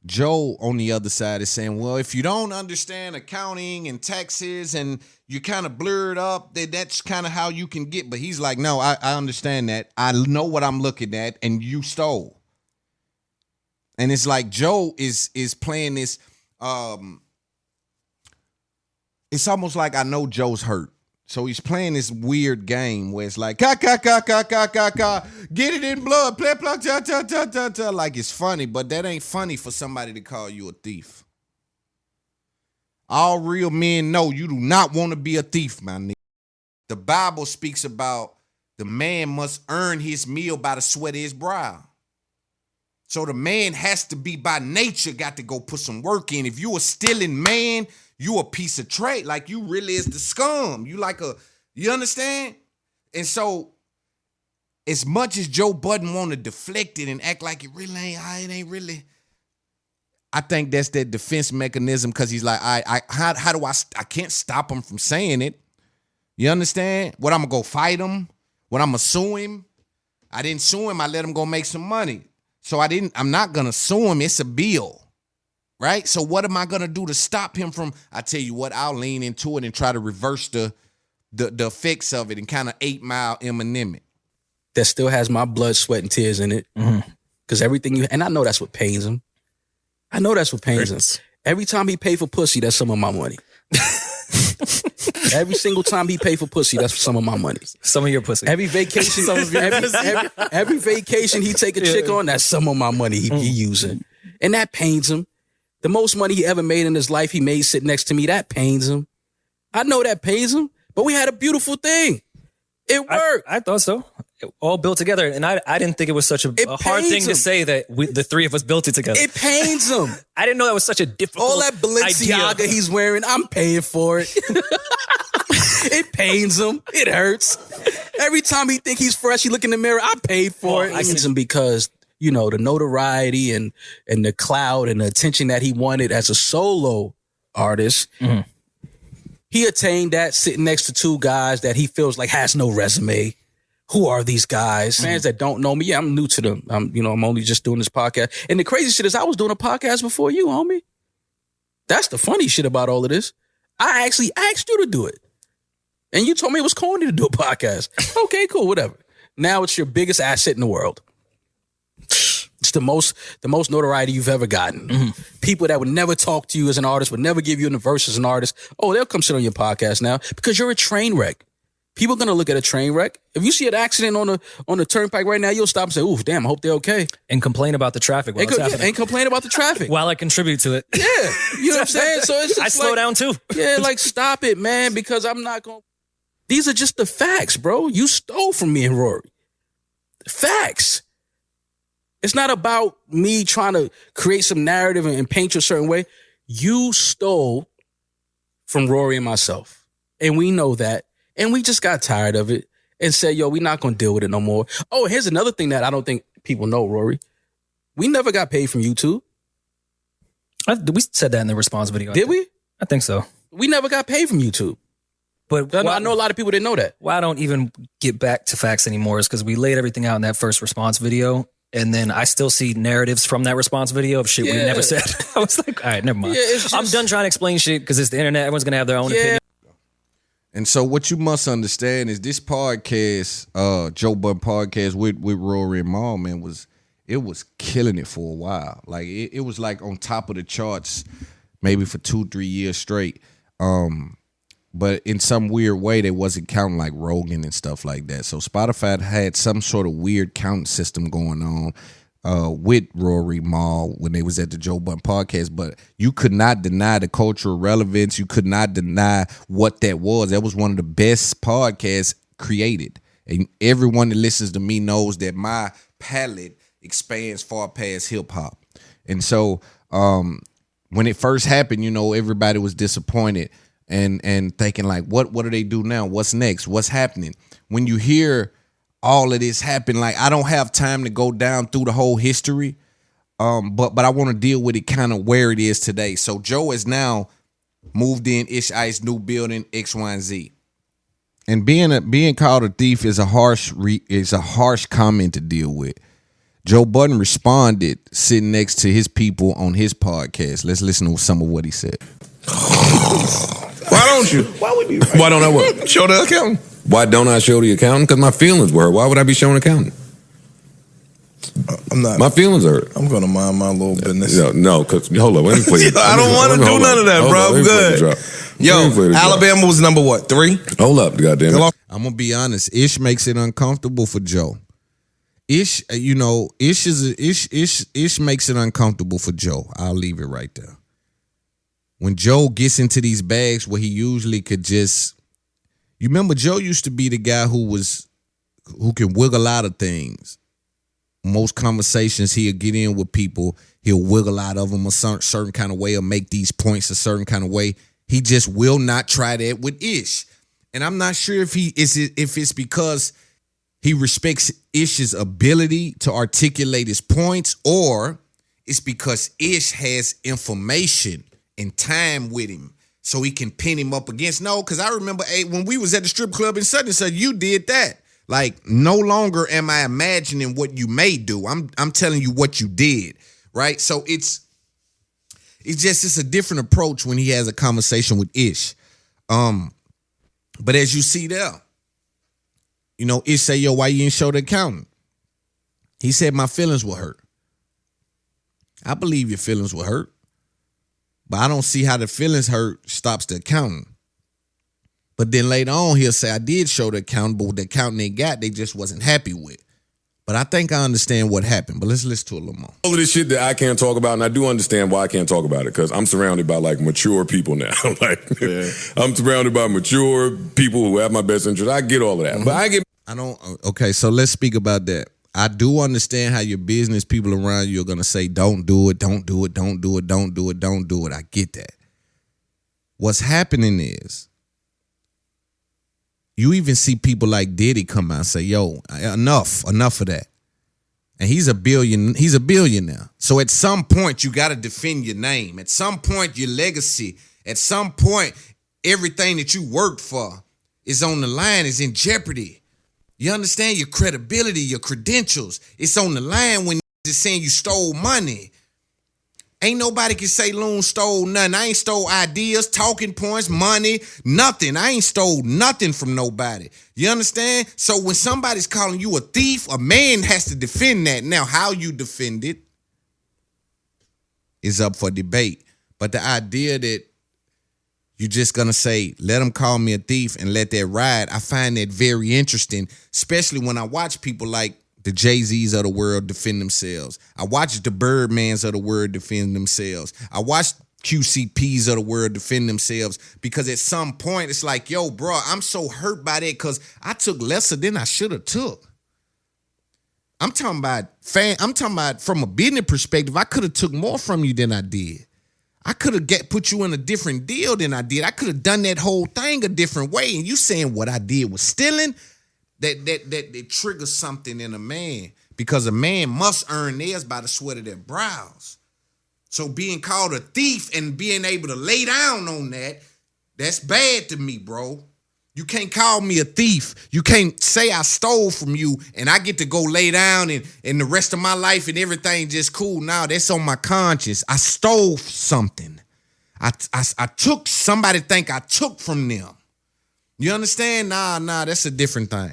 Speaker 1: Joe on the other side is saying, well, if you don't understand accounting and taxes and you kind of blurred up, that's kind of how you can get. But he's like, no, I understand that. I know what I'm looking at, and you stole. And it's like Joe is playing this. It's almost like I know Joe's hurt. So he's playing this weird game where it's like, get it in blood, play, plug, like it's funny, but that ain't funny for somebody to call you a thief. All real men know you do not want to be a thief, my nigga. The Bible speaks about the man must earn his meal by the sweat of his brow. So the man has to be by nature got to go put some work in. If you a stealing man, you a piece of trade. Like you really is the scum. You understand? And so as much as Joe Budden want to deflect it and act like it ain't really. I think that's that defense mechanism because he's like, how do I can't stop him from saying it. You understand? What, I'm going to go fight him? What, I'm going to sue him? I didn't sue him. I let him go make some money. So I'm not going to sue him. It's a bill. Right? So what am I going to do to stop him from, I tell you what, I'll lean into it and try to reverse the effects of it and kind of 8 Mile Eminem it.
Speaker 6: That still has my blood, sweat, and tears in it. Because everything and I know that's what pains him. I know that's what pains him. Every time he pay for pussy, that's some of my money. Every single time he pay for pussy, that's some of my money.
Speaker 7: Some of your pussy.
Speaker 6: Every vacation, every vacation he take a chick on, that's some of my money he using. And that pains him. The most money he ever made in his life, he made sitting next to me. That pains him. I know that pains him, but we had a beautiful thing. It worked.
Speaker 7: I thought so. It all built together. And I didn't think it was such a hard thing to say that the three of us built it together.
Speaker 6: It pains him.
Speaker 7: I didn't know that was such a difficult
Speaker 6: all that Balenciaga
Speaker 7: idea.
Speaker 6: He's wearing, I'm paying for it. It pains him. It hurts. Every time he think he's fresh, he look in the mirror, I paid for it. It pains him because, you know, the notoriety and the clout and the attention that he wanted as a solo artist. He attained that sitting next to two guys that he feels like has no resume. who are these guys? Fans that don't know me. Yeah, I'm new to them. I'm only just doing this podcast. And the crazy shit is I was doing a podcast before you, homie. That's the funny shit about all of this. I actually asked you to do it. And you told me it was corny to do a podcast. Okay, cool, whatever. Now it's your biggest asset in the world. It's the most notoriety you've ever gotten. People that would never talk to you as an artist, would never give you a verse as an artist. Oh, they'll come sit on your podcast now because you're a train wreck. People are gonna look at a train wreck. If you see an accident on the turnpike right now, you'll stop and say, "Ooh, damn! I hope they're okay."
Speaker 7: And complain about the traffic while it's happening.
Speaker 6: And complain about the traffic
Speaker 7: while I contribute to it.
Speaker 6: Yeah, you know what I'm saying. So it's just
Speaker 7: I slow down too.
Speaker 6: Yeah, like stop it, man, because I'm not gonna. These are just the facts, bro. You stole from me and Rory. Facts. It's not about me trying to create some narrative and paint you a certain way. You stole from Rory and myself, and we know that. And we just got tired of it and said, yo, we're not going to deal with it no more. Oh, here's another thing that I don't think people know, Rory. We never got paid from YouTube.
Speaker 7: We said that in the response video.
Speaker 6: Did we?
Speaker 7: I think so.
Speaker 6: We never got paid from YouTube.
Speaker 7: But
Speaker 6: I know a lot of people didn't know that.
Speaker 7: Why I don't even get back to facts anymore is because we laid everything out in that first response video. And then I still see narratives from that response video of shit we never said. I was like, all right, never mind. I'm done trying to explain shit because it's the internet. Everyone's going to have their own opinion.
Speaker 1: And so what you must understand is this podcast, Joe Budden podcast with Rory and Mal, man, was killing it for a while. Like it was like on top of the charts maybe for 2-3 years straight. But in some weird way, they wasn't counting like Rogan and stuff like that. So Spotify had some sort of weird counting system going on with Rory Mal when they was at the Joe Budden podcast. But you could not deny the cultural relevance. You could not deny what that was. That was one of the best podcasts created. And everyone that listens to me knows that my palette expands far past hip hop. And so when it first happened, everybody was disappointed. And thinking like, what do they do now? What's next? What's happening? When you hear all of this happen, like I don't have time to go down through the whole history, but I want to deal with it kind of where it is today. So Joe is now moved in Ish Ice, new building, X, Y, and Z. And being called a thief is a harsh comment to deal with. Joe Budden responded sitting next to his people on his podcast. Let's listen to some of what he said.
Speaker 9: Why don't you?
Speaker 8: Why would you?
Speaker 9: Why don't I what?
Speaker 8: Show the accountant.
Speaker 9: Why don't I show the accountant? Because my feelings were hurt. Why would I be showing the accountant?
Speaker 8: I'm not.
Speaker 9: My feelings are hurt.
Speaker 8: I'm going to mind my little business.
Speaker 9: No, because hold on. Let me play.
Speaker 8: I don't want to do none of that, bro. I'm good. Yo, Alabama was number what? 3?
Speaker 9: Hold up, goddamn it.
Speaker 1: I'm gonna be honest. Ish makes it uncomfortable for Joe. Ish makes it uncomfortable for Joe. I'll leave it right there. When Joe gets into these bags where he usually could just, you remember Joe used to be the guy who can wiggle out of things. Most conversations he'll get in with people, he'll wiggle out of them a certain kind of way or make these points a certain kind of way. He just will not try that with Ish. And I'm not sure if it's because he respects Ish's ability to articulate his points, or it's because Ish has information and time with him so he can pin him up against. No, because I remember when we was at the strip club in Sudden, said you did that. Like, no longer am I imagining what you may do. I'm telling you what you did, right? So it's a different approach when he has a conversation with Ish. But as you see there, Ish say, yo, why you didn't show the accountant? He said my feelings were hurt. I believe your feelings were hurt. But I don't see how the feelings hurt stops the accountant. But then later on, he'll say, I did show the accountant, but what the accountant they got, they just wasn't happy with. But I think I understand what happened. But let's listen to it a little more.
Speaker 9: All of this shit that I can't talk about, and I do understand why I can't talk about it, because I'm surrounded by like mature people now. I'm surrounded by mature people who have my best interest. I get all of that. But
Speaker 1: okay, so let's speak about that. I do understand how your business people around you are going to say, don't do it, don't do it, don't do it, don't do it, don't do it. I get that. What's happening is you even see people like Diddy come out and say, yo, enough of that. And he's a billionaire. So at some point, you got to defend your name. At some point, your legacy. At some point, everything that you worked for is on the line, is in jeopardy. You understand? Your credibility, your credentials. It's on the line when just saying you stole money. Ain't nobody can say Loon stole nothing. I ain't stole ideas, talking points, money, nothing. I ain't stole nothing from nobody. You understand? So when somebody's calling you a thief, a man has to defend that. Now, how you defend it is up for debate. But the idea that you're just going to say, let them call me a thief and let that ride, I find that very interesting, especially when I watch people like the Jay-Z's of the world defend themselves. I watch the Birdmans of the world defend themselves. I watch QCPs of the world defend themselves because at some point it's like, yo, bro, I'm so hurt by that because I took lesser than I should have took. I'm talking about from a business perspective, I could have took more from you than I did. I could have put you in a different deal than I did. I could have done that whole thing a different way. And you saying what I did was stealing? That triggers something in a man because a man must earn theirs by the sweat of their brows. So being called a thief and being able to lay down on that, that's bad to me, bro. You can't call me a thief. You can't say I stole from you and I get to go lay down and the rest of my life and everything just cool. Now that's on my conscience. I stole something. I took, somebody think I took from them. You understand? Nah, that's a different thing.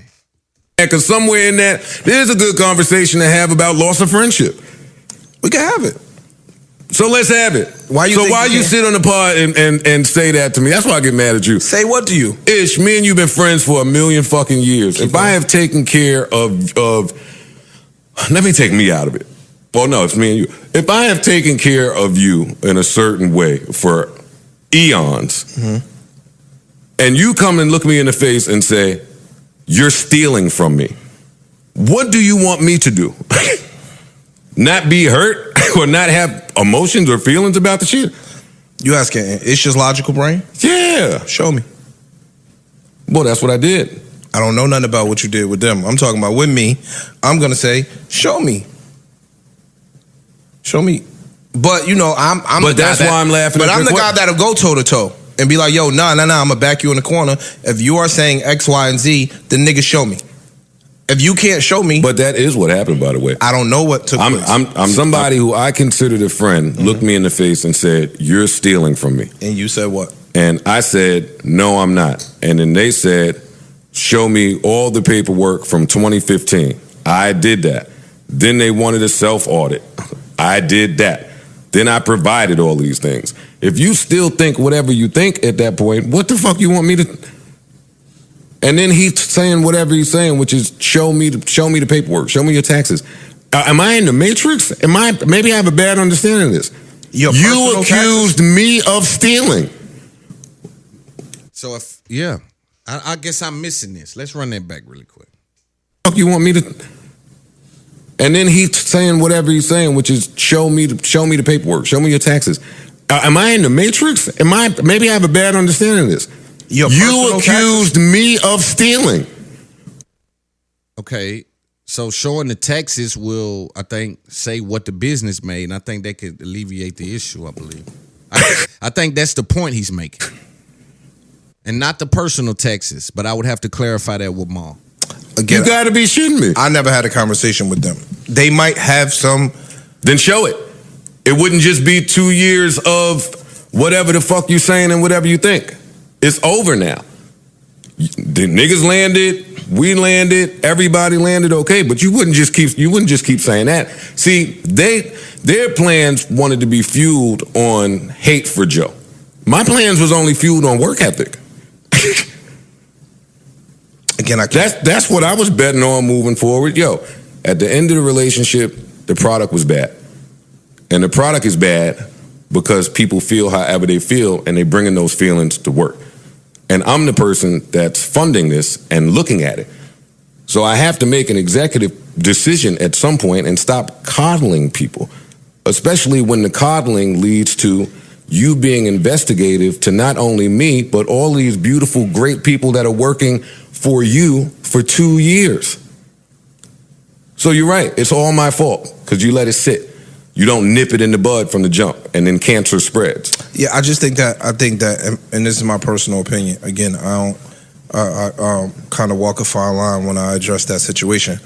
Speaker 9: Because somewhere in that, there's a good conversation to have about loss of friendship. We can have it. So let's have it. Why you sit on the pod and say that to me? That's why I get mad at you.
Speaker 8: Say what to you?
Speaker 9: Ish, me and you've been friends for a million fucking years. If I have taken care of let me take me out of it. Well, no, it's me and you. If I have taken care of you in a certain way for eons, and you come and look me in the face and say, you're stealing from me, what do you want me to do? Not be hurt or not have emotions or feelings about the shit?
Speaker 8: You asking Ish's logical brain?
Speaker 9: Yeah.
Speaker 8: Show me.
Speaker 9: Well, that's what I did.
Speaker 8: I don't know nothing about what you did with them. I'm talking about with me. I'm going to say, show me. Show me. But, you know, I'm
Speaker 9: but that's why I'm laughing.
Speaker 8: But I'm the guy that'll go toe to toe and be like, yo, nah, I'm going to back you in the corner. If you are saying X, Y, and Z, then nigga, show me. If you can't show me.
Speaker 9: But that is what happened, by the way.
Speaker 8: I don't know what took place.
Speaker 9: I'm somebody who I considered a friend, looked me in the face and said, you're stealing from me.
Speaker 8: And you said what?
Speaker 9: And I said, no, I'm not. And then they said, show me all the paperwork from 2015. I did that. Then they wanted a self-audit. I did that. Then I provided all these things. If you still think whatever you think at that point, what the fuck you want me to... And then he's saying whatever he's saying, which is show me the paperwork, show me your taxes. Am I in the Matrix? Maybe I have a bad understanding of this. You accused me of stealing.
Speaker 1: So I guess I'm missing this. Let's run that back really quick.
Speaker 9: Fuck you want me to? And then he's saying whatever he's saying, which is show me the paperwork, show me your taxes. Am I in the Matrix? Maybe I have a bad understanding of this. You accused me of stealing.
Speaker 1: Okay, so showing the taxes will, I think, say what the business made, and I think that could alleviate the issue, I believe. I think that's the point he's making. And not the personal taxes, but I would have to clarify that with Maul.
Speaker 8: Again,
Speaker 9: you gotta be shitting me.
Speaker 8: I never had a conversation with them. They might have some.
Speaker 9: Then show it. It wouldn't just be 2 years of whatever the fuck you saying and whatever you think. It's over now. The niggas landed, we landed, everybody landed okay, but you wouldn't just keep saying that. See, their plans wanted to be fueled on hate for Joe. My plans was only fueled on work ethic.
Speaker 8: Again,
Speaker 9: that's what I was betting on moving forward. Yo, at the end of the relationship, the product was bad. And the product is bad because people feel however they feel and they bringing those feelings to work. And I'm the person that's funding this and looking at it. So I have to make an executive decision at some point and stop coddling people, especially when the coddling leads to you being investigative to not only me, but all these beautiful, great people that are working for you for 2 years. So you're right. It's all my fault because you let it sit. You don't nip it in the bud from the jump, and then cancer spreads.
Speaker 8: Yeah, I think that, and this is my personal opinion. Again, I kind of walk a fine line when I address that situation.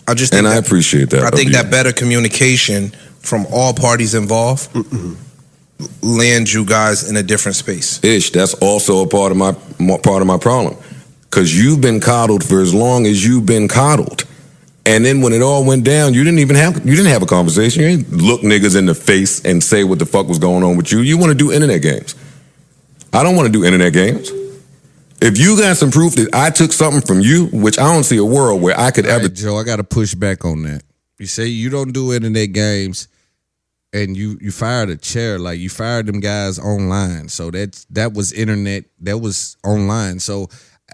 Speaker 8: I just think
Speaker 9: I appreciate that.
Speaker 8: I think that better communication from all parties involved lands you guys in a different space.
Speaker 9: Ish, that's also a part of my problem, because you've been coddled for as long as you've been coddled, and then when it all went down, you didn't have a conversation. You didn't look niggas in the face and say what the fuck was going on with you. You want to do internet games. I don't want to do internet games. If you got some proof that I took something from you, which I don't see a world where I could ever.
Speaker 1: Right, Joe, I got to push back on that. You say you don't do internet games, and you fired a chair, like you fired them guys online. So that was internet, that was online. So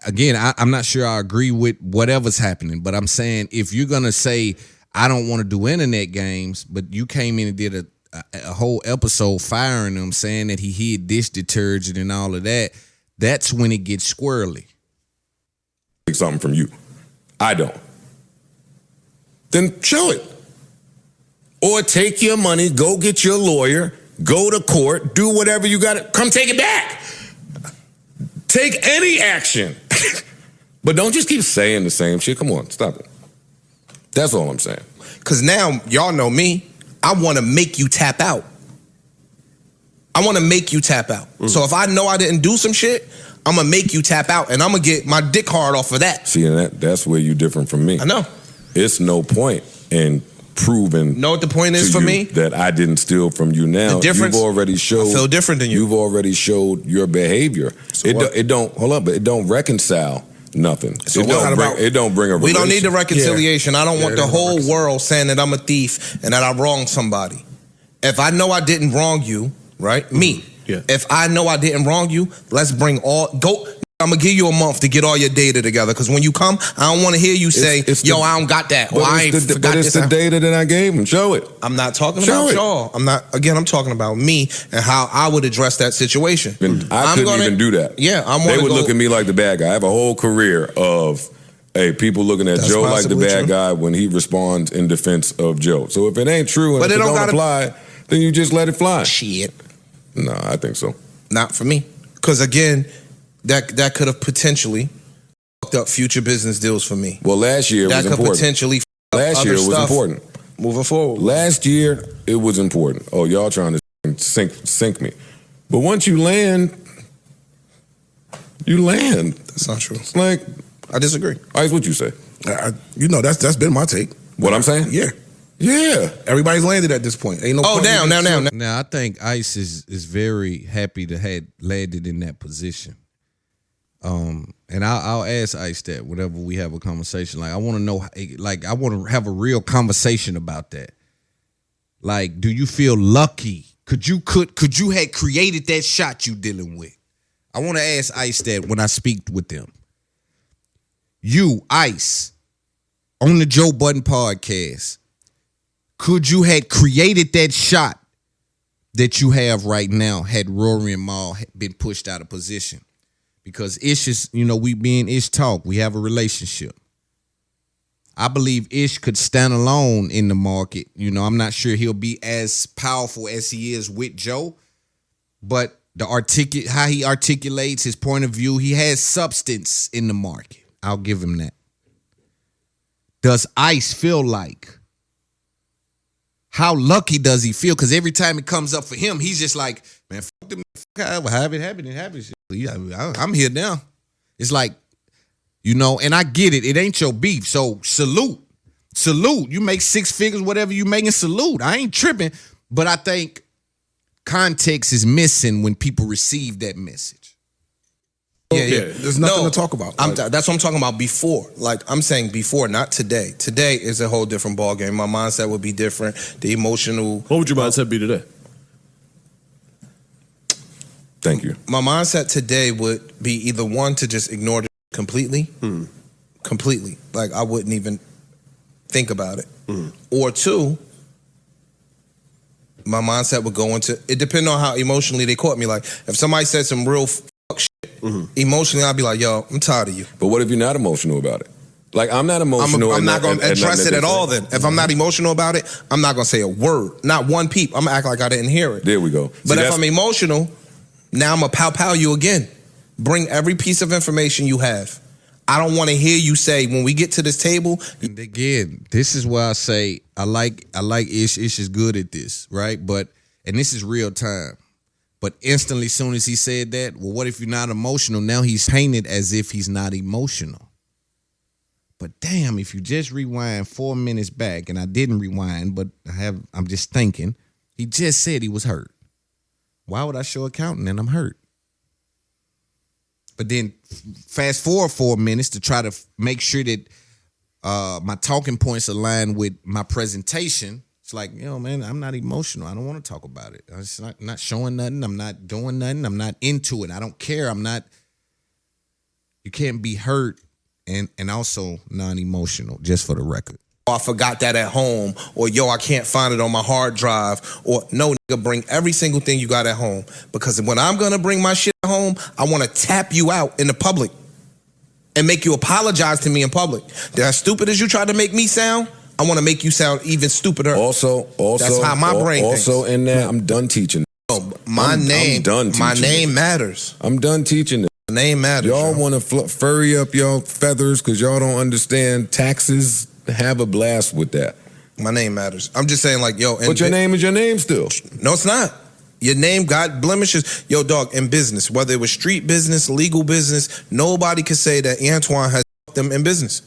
Speaker 1: again, I'm not sure I agree with whatever's happening, but I'm saying if you're gonna say I don't want to do internet games, but you came in and did a whole episode firing him, saying that he hid dish detergent and all of that, that's when it gets squirrely.
Speaker 9: Take something from you. I don't. Then show it. Or take your money, go get your lawyer, go to court, do whatever you got to, come take it back. Take any action. But don't just keep saying the same shit. Come on, stop it. That's all I'm saying.
Speaker 8: Because now, y'all know me, I want to make you tap out. I want to make you tap out. So if I know I didn't do some shit, I'm going to make you tap out, and I'm going to get my dick hard off of that.
Speaker 9: See, and that's where you're different from me.
Speaker 8: I know.
Speaker 9: It's no point in proving.
Speaker 8: Know what the point is for me?
Speaker 9: That I didn't steal from you now.
Speaker 8: The difference,
Speaker 9: you've already showed.
Speaker 8: I feel different than you.
Speaker 9: You've already showed your behavior. So it don't, hold up, but it don't reconcile nothing.
Speaker 8: So
Speaker 9: it don't bring a relation.
Speaker 8: We don't need the reconciliation. I don't want the whole world saying that I'm a thief and that I wronged somebody. If I know I didn't wrong you, right? Me.
Speaker 10: Yeah.
Speaker 8: If I know I didn't wrong you, let's bring I'm going to give you a month to get all your data together, because when you come, I don't want to hear you say, I don't got that. Or I ain't forgot
Speaker 9: But it's the data that I gave him. Show it.
Speaker 8: I'm not talking about y'all. I'm talking about me and how I would address that situation.
Speaker 9: I couldn't even do that.
Speaker 8: Yeah,
Speaker 9: They would look at me like the bad guy. I have a whole career of people looking at Joe like the bad guy when he responds in defense of Joe. So if it ain't true and it don't apply, then you just let it fly.
Speaker 8: Shit.
Speaker 9: No, I think so.
Speaker 8: Not for me. Because again, that could have potentially fucked up future business deals for me.
Speaker 9: Well, last year it was important.
Speaker 8: That could potentially fuck up
Speaker 9: last year it was important.
Speaker 8: Moving forward.
Speaker 9: Last year it was important. Oh, y'all trying to sink me. But once you land, you land.
Speaker 10: That's not true.
Speaker 9: It's like,
Speaker 8: I disagree.
Speaker 9: Ice, what you say?
Speaker 10: That's been my take.
Speaker 9: What I'm saying?
Speaker 10: Yeah.
Speaker 9: Yeah.
Speaker 10: Everybody's landed at this point. Ain't no point
Speaker 8: now.
Speaker 1: Now I think Ice is very happy to have landed in that position. And I'll ask Ice that whenever we have a conversation. Like, I want to know, like, I want to have a real conversation about that. Like, do you feel lucky? Could you have created that shot you dealing with? I want to ask Ice that when I speak with them. You, Ice, on the Joe Budden podcast, could you have created that shot that you have right now had Rory and Mal been pushed out of position? Because Ish is, we being Ish talk. We have a relationship. I believe Ish could stand alone in the market. I'm not sure he'll be as powerful as he is with Joe, but how he articulates his point of view, he has substance in the market. I'll give him that. Does Ice feel like? How lucky does he feel? Because every time it comes up for him, he's just like, man, fuck them. Have it happen. I'm here now. It's like, and I get it. It ain't your beef. So salute. You make 6 figures, whatever you making, salute. I ain't tripping. But I think context is missing when people receive that message.
Speaker 10: Yeah. There's nothing to talk about.
Speaker 8: That's what I'm talking about before. Like, I'm saying before, not today. Today is a whole different ballgame. My mindset would be different. The emotional.
Speaker 10: What would your mindset be today?
Speaker 9: Thank you.
Speaker 8: My mindset today would be either one, to just ignore it completely. Completely. Like, I wouldn't even think about it. Or two, my mindset would go into, it depends on how emotionally they caught me. Like, if somebody said some real fuck shit, emotionally I'd be like, yo, I'm tired of you.
Speaker 9: But what if you're not emotional about it? Like, I'm not emotional.
Speaker 8: I'm not going to address it at all then. If I'm not emotional about it, I'm not going to say a word. Not one peep. I'm going to act like I didn't hear it.
Speaker 9: There we go.
Speaker 8: But if I'm emotional, now I'm going to pow you again. Bring every piece of information you have. I don't want to hear you say when we get to this table.
Speaker 1: And again, this is why I say I like Ish. Ish is good at this, right? And this is real time. But instantly, soon as he said that, well, what if you're not emotional? Now he's painted as if he's not emotional. But damn, if you just rewind 4 minutes back, and I didn't rewind, but I'm just thinking, he just said he was hurt. Why would I show accounting and I'm hurt? But then fast forward 4 minutes to try to make sure that my talking points align with my presentation. It's like, man, I'm not emotional. I don't want to talk about it. I'm just not showing nothing. I'm not doing nothing. I'm not into it. I don't care. You can't be hurt and also non-emotional, just for the record.
Speaker 8: I forgot that at home, or I can't find it on my hard drive, or no, nigga, bring every single thing you got at home, because when I'm gonna bring my shit at home, I want to tap you out in the public and make you apologize to me in public. As stupid as you tried to make me sound, I want to make you sound even stupider.
Speaker 9: Also,
Speaker 8: that's how my brain thinks.
Speaker 9: Also, in there, I'm done teaching.
Speaker 8: I'm done teaching. My name matters.
Speaker 9: I'm done teaching this.
Speaker 8: My name matters.
Speaker 9: Y'all want to furry up y'all feathers because y'all don't understand taxes. Have a blast with that.
Speaker 8: My name matters. I'm just saying, like,
Speaker 9: but your name is your name still.
Speaker 8: No, it's not. Your name got blemishes. Dog, in business, whether it was street business, legal business, nobody could say that Antoine has them in business.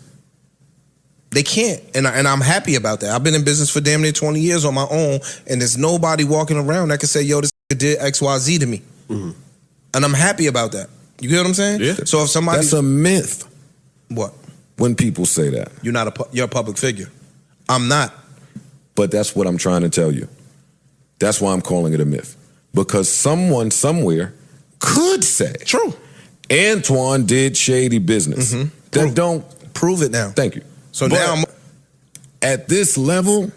Speaker 8: They can't. And I'm happy about that. I've been in business for damn near 20 years on my own, and there's nobody walking around that can say, this did X, Y, Z to me. Mm-hmm. And I'm happy about that. You get what I'm saying?
Speaker 9: Yeah.
Speaker 8: So if somebody...
Speaker 9: That's a myth.
Speaker 8: What?
Speaker 9: When people say that.
Speaker 8: You're a public figure. I'm not.
Speaker 9: But that's what I'm trying to tell you. That's why I'm calling it a myth. Because someone somewhere could say,
Speaker 8: true,
Speaker 9: Antoine did shady business. Mm-hmm. Don't
Speaker 8: prove it now.
Speaker 9: Thank you.
Speaker 8: So now I'm
Speaker 9: at this level,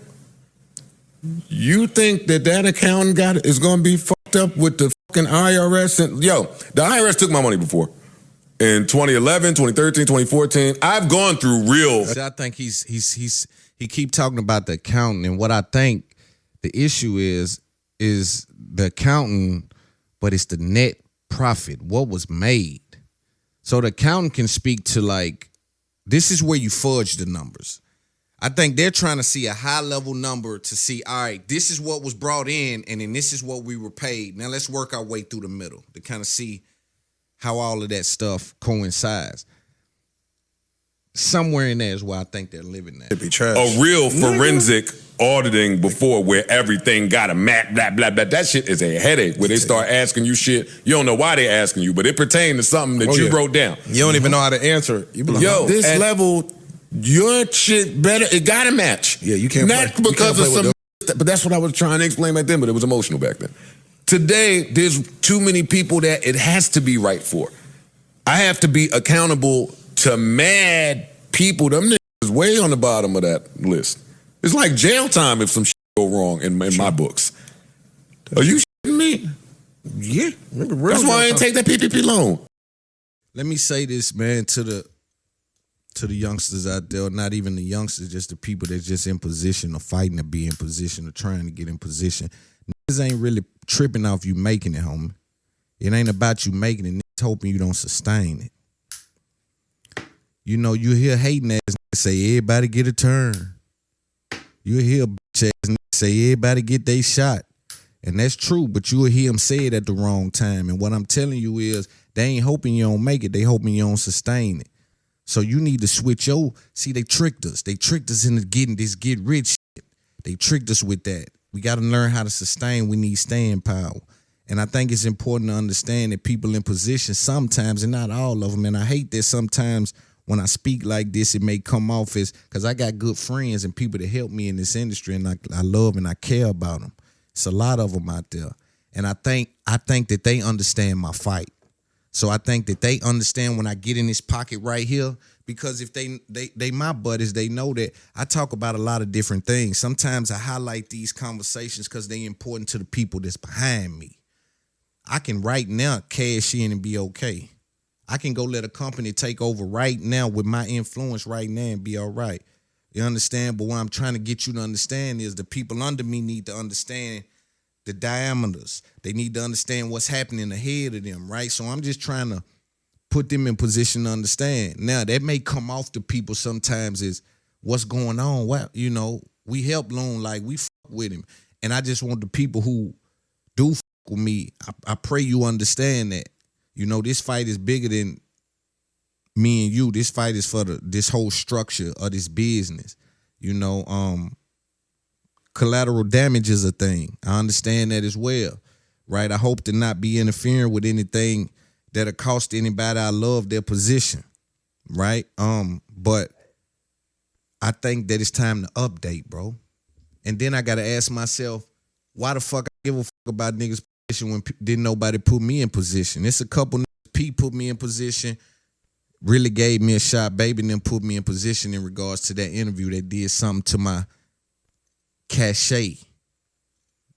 Speaker 9: you think that accountant is going to be fucked up with the fucking IRS? And the IRS took my money before. In 2011, 2013, 2014, I've gone through real.
Speaker 1: I think he keep talking about the accountant, and what I think the issue is the accountant, but it's the net profit, what was made. So the accountant can speak to, like, this is where you fudge the numbers. I think they're trying to see a high level number to see, all right, this is what was brought in, and then this is what we were paid. Now let's work our way through the middle to kind of see how all of that stuff coincides. Somewhere in there is where I think they're living at.
Speaker 8: It'd be trash.
Speaker 9: A real forensic auditing before, where everything got a map, blah, blah, blah. That shit is a headache, where they start asking you shit. You don't know why they're asking you, but it pertains to something that you wrote down.
Speaker 8: You don't even know how to answer it. You be like,
Speaker 9: this level, your shit better, it gotta match.
Speaker 10: Yeah, you can't
Speaker 9: Not
Speaker 10: play,
Speaker 9: because of some, but that's what I was trying to explain back then, but it was emotional back then. Today, there's too many people that it has to be right for. I have to be accountable to mad people. Them niggas is way on the bottom of that list. It's like jail time if some shit go wrong in my books. Are you shitting me?
Speaker 8: Yeah.
Speaker 9: That's why I ain't take that PPP loan.
Speaker 1: Let me say this, man, to the youngsters out there, not even the youngsters, just the people that's just in position or fighting to be in position or trying to get in position. Niggas ain't really tripping off you making it, homie. It ain't about you making it. Niggas hoping you don't sustain it. You hear hating ass niggas say everybody get a turn. You hear bitch ass niggas say everybody get they shot. And that's true, but you'll hear them say it at the wrong time. And what I'm telling you is they ain't hoping you don't make it. They hoping you don't sustain it. So you need to switch see, they tricked us. They tricked us into getting this get rich shit. They tricked us with that. We got to learn how to sustain. We need staying power. And I think it's important to understand that people in position sometimes, and not all of them, and I hate that sometimes when I speak like this, it may come off as, because I got good friends and people that help me in this industry, and I love and I care about them. It's a lot of them out there. And I think that they understand my fight. So I think that they understand when I get in this pocket right here, because if they my buddies, they know that I talk about a lot of different things. Sometimes I highlight these conversations because they're important to the people that's behind me. I can right now cash in and be okay. I can go let a company take over right now with my influence right now and be all right. You understand? But what I'm trying to get you to understand is the people under me need to understand the diameters. They need to understand what's happening ahead of them, right? So I'm just trying to put them in position to understand. Now, that may come off to people sometimes as what's going on. Well, you know, we help Loon, like we fuck with him. And I just want the people who do fuck with me, I pray you understand that. You know, this fight is bigger than me and you. This fight is for this whole structure of this business. You know, collateral damage is a thing. I understand that as well, right? I hope to not be interfering with anything that'll cost anybody I love their position, right? But I think that it's time to update, bro. And then I got to ask myself, why the fuck I give a fuck about niggas' position when didn't nobody put me in position? It's a couple niggas, P put me in position, really gave me a shot, baby, and then put me in position in regards to that interview that did something to my cachet.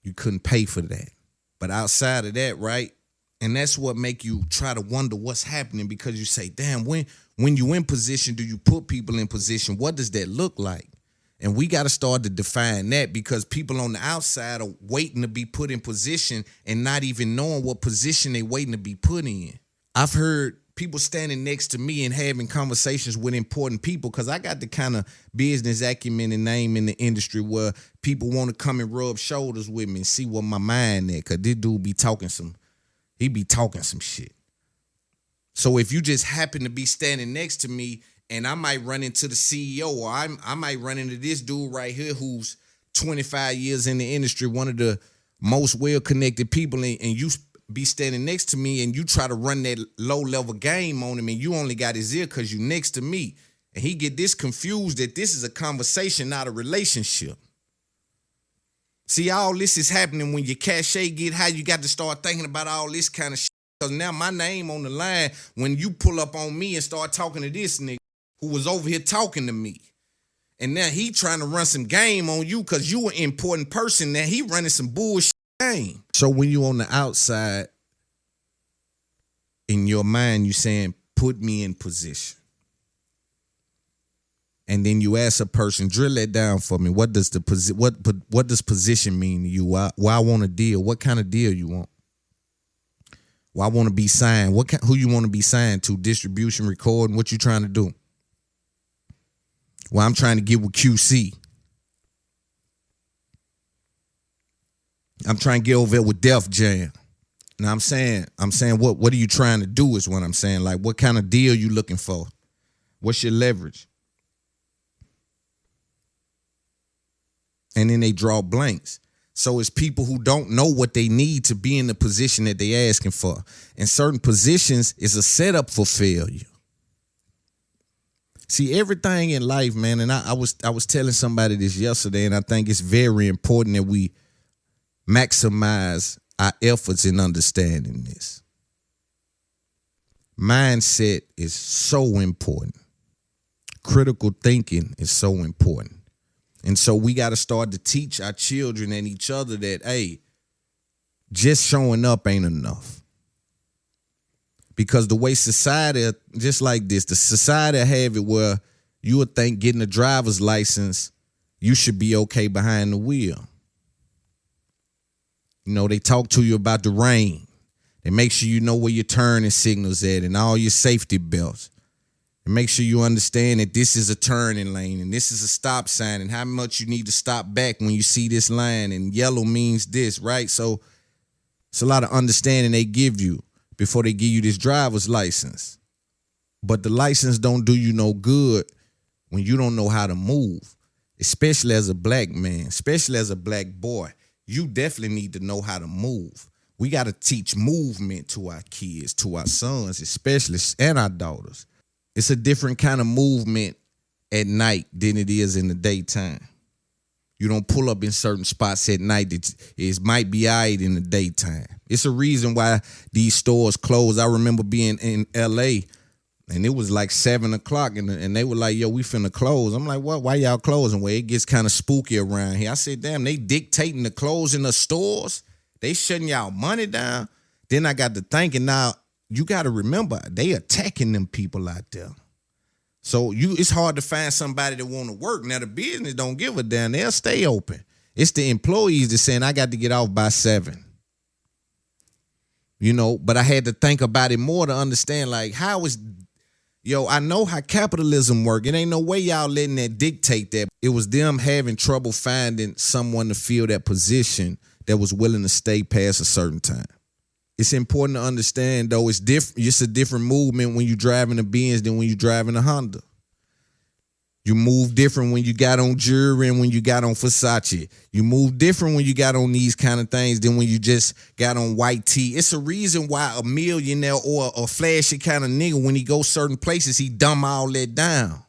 Speaker 1: You couldn't pay for that. But outside of that, right? And that's what make you try to wonder what's happening, because you say, damn, when you in position, do you put people in position? What does that look like? And we got to start to define that, because people on the outside are waiting to be put in position and not even knowing what position they waiting to be put in. I've heard people standing next to me and having conversations with important people, because I got the kind of business acumen and name in the industry where people want to come and rub shoulders with me and see what my mind at, because this dude be talking some shit. So if you just happen to be standing next to me, and I might run into the CEO, or I might run into this dude right here who's 25 years in the industry, one of the most well-connected people, and you be standing next to me and you try to run that low-level game on him, and you only got his ear because you next to me, and he get this confused that this is a conversation, not a relationship. See, all this is happening when your cachet get high. You got to start thinking about all this kind of shit, because now my name on the line when you pull up on me and start talking to this nigga who was over here talking to me. And now he trying to run some game on you because you an important person. Now he running some bullshit game. So when you on the outside, in your mind, you saying, put me in position. And then you ask a person, drill that down for me. What does what does position mean to you? Why I want a deal? What kind of deal you want? Why I want to be signed? Who you want to be signed to? Distribution, recording? What you trying to do? Well, I'm trying to get with QC. I'm trying to get over there with Def Jam. Now I'm saying what are you trying to do is what I'm saying. Like, what kind of deal you looking for? What's your leverage? And then they draw blanks. So it's people who don't know what they need to be in the position that they asking for. And certain positions is a setup for failure. See, everything in life, man, and I was telling somebody this yesterday, and I think it's very important that we maximize our efforts in understanding this. Mindset is so important. Critical thinking is so important. And so we got to start to teach our children and each other that, hey, just showing up ain't enough. Because the way society, just like this, the society have it where you would think getting a driver's license, you should be okay behind the wheel. You know, they talk to you about the rain. They make sure you know where your turning signals at and all your safety belts. And make sure you understand that this is a turning lane and this is a stop sign and how much you need to stop back when you see this line, and yellow means this, right? So it's a lot of understanding they give you before they give you this driver's license. But the license don't do you no good when you don't know how to move, especially as a black man, especially as a black boy. You definitely need to know how to move. We got to teach movement to our kids, to our sons, especially, and our daughters. It's a different kind of movement at night than it is in the daytime. You don't pull up in certain spots at night that it might be all right in the daytime. It's a reason why these stores close. I remember being in L.A., and it was like 7 o'clock, and they were like, yo, we finna close. I'm like, what? Why y'all closing? Well, it gets kind of spooky around here. I said, damn, they dictating the closing the stores? They shutting y'all money down? Then I got to thinking, now, you got to remember, they attacking them people out there. So it's hard to find somebody that want to work. Now, the business don't give a damn. They'll stay open. It's the employees that saying, I got to get off by 7. you know, but I had to think about it more to understand, like, how is, I know how capitalism work. It ain't no way y'all letting that dictate that. It was them having trouble finding someone to fill that position that was willing to stay past a certain time. It's important to understand, though, it's different. It's a different movement when you're driving a Benz than when you're driving a Honda. You move different when you got on jewelry and when you got on Versace. You move different when you got on these kind of things than when you just got on white tee. It's a reason why a millionaire or a flashy kind of nigga, when he goes certain places, he dumb all that down.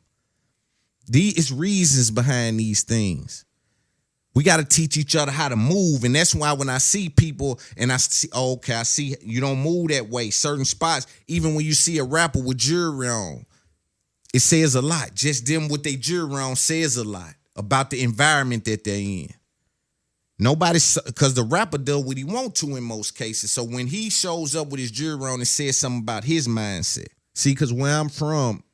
Speaker 1: It's reasons behind these things. We got to teach each other how to move. And that's why when I see people and I see, I see you don't move that way. Certain spots, even when you see a rapper with jewelry on, it says a lot. Just them with their jewelry on says a lot about the environment that they're in. Because the rapper does what he wants to in most cases. So when he shows up with his jewelry on, it says something about his mindset. See, because where I'm from,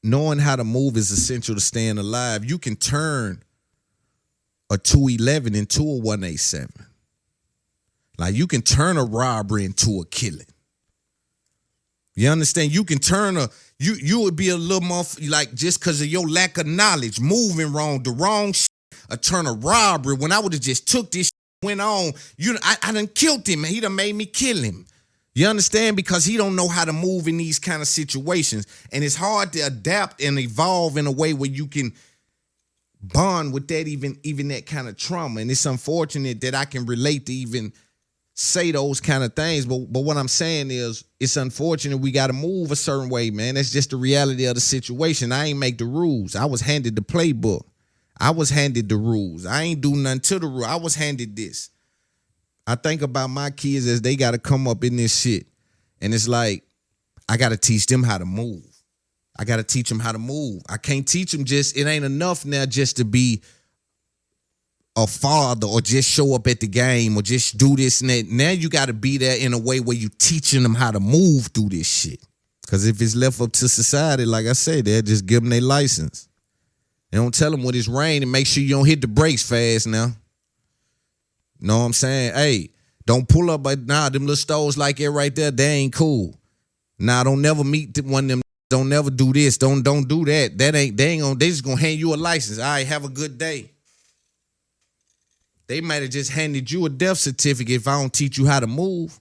Speaker 1: knowing how to move is essential to staying alive. You can turn a 211 into a 187. Like, you can turn a robbery into a killing. You understand? You can turn you would be a little more, like, just because of your lack of knowledge, moving wrong, the wrong shit, or turn a robbery. When I would have just took this shit, went on, I done killed him, and he done made me kill him. You understand? Because he don't know how to move in these kind of situations. And it's hard to adapt and evolve in a way where you can bond with that, even that kind of trauma. And it's unfortunate that I can relate to even say those kind of things, but what I'm saying is, it's unfortunate we got to move a certain way, man. That's just the reality of the situation. I ain't make the rules. I was handed the playbook. I was handed the rules. I ain't do nothing to the rule. I was handed this. I think about my kids as they got to come up in this shit, and it's like, I got to teach them how to move. I got to teach them how to move. I can't teach them it ain't enough now just to be a father or just show up at the game or just do this and that. Now you got to be there in a way where you teaching them how to move through this shit. Because if it's left up to society, like I said, they'll just give them their license. They don't tell them when it's raining, make sure you don't hit the brakes fast now. Know what I'm saying? Hey, don't pull up, but them little stores like that right there, they ain't cool. Don't never meet one of them. Don't never do this. Don't do that. They just gonna hand you a license. All right, have a good day. They might have just handed you a death certificate if I don't teach you how to move.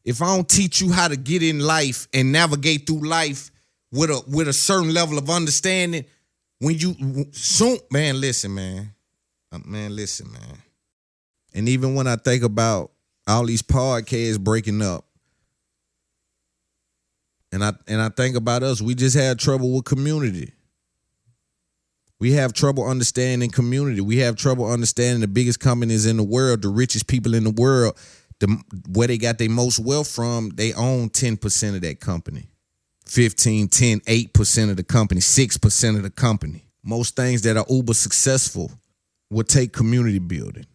Speaker 1: If I don't teach you how to get in life and navigate through life with a certain level of understanding, listen, man. And even when I think about all these podcasts breaking up, and I think about us, we just had trouble with community. We have trouble understanding community. We have trouble understanding the biggest companies in the world, the richest people in the world, where they got their most wealth from, they own 10% of that company. 15, 10, 8% of the company, 6% of the company. Most things that are uber successful will take community building.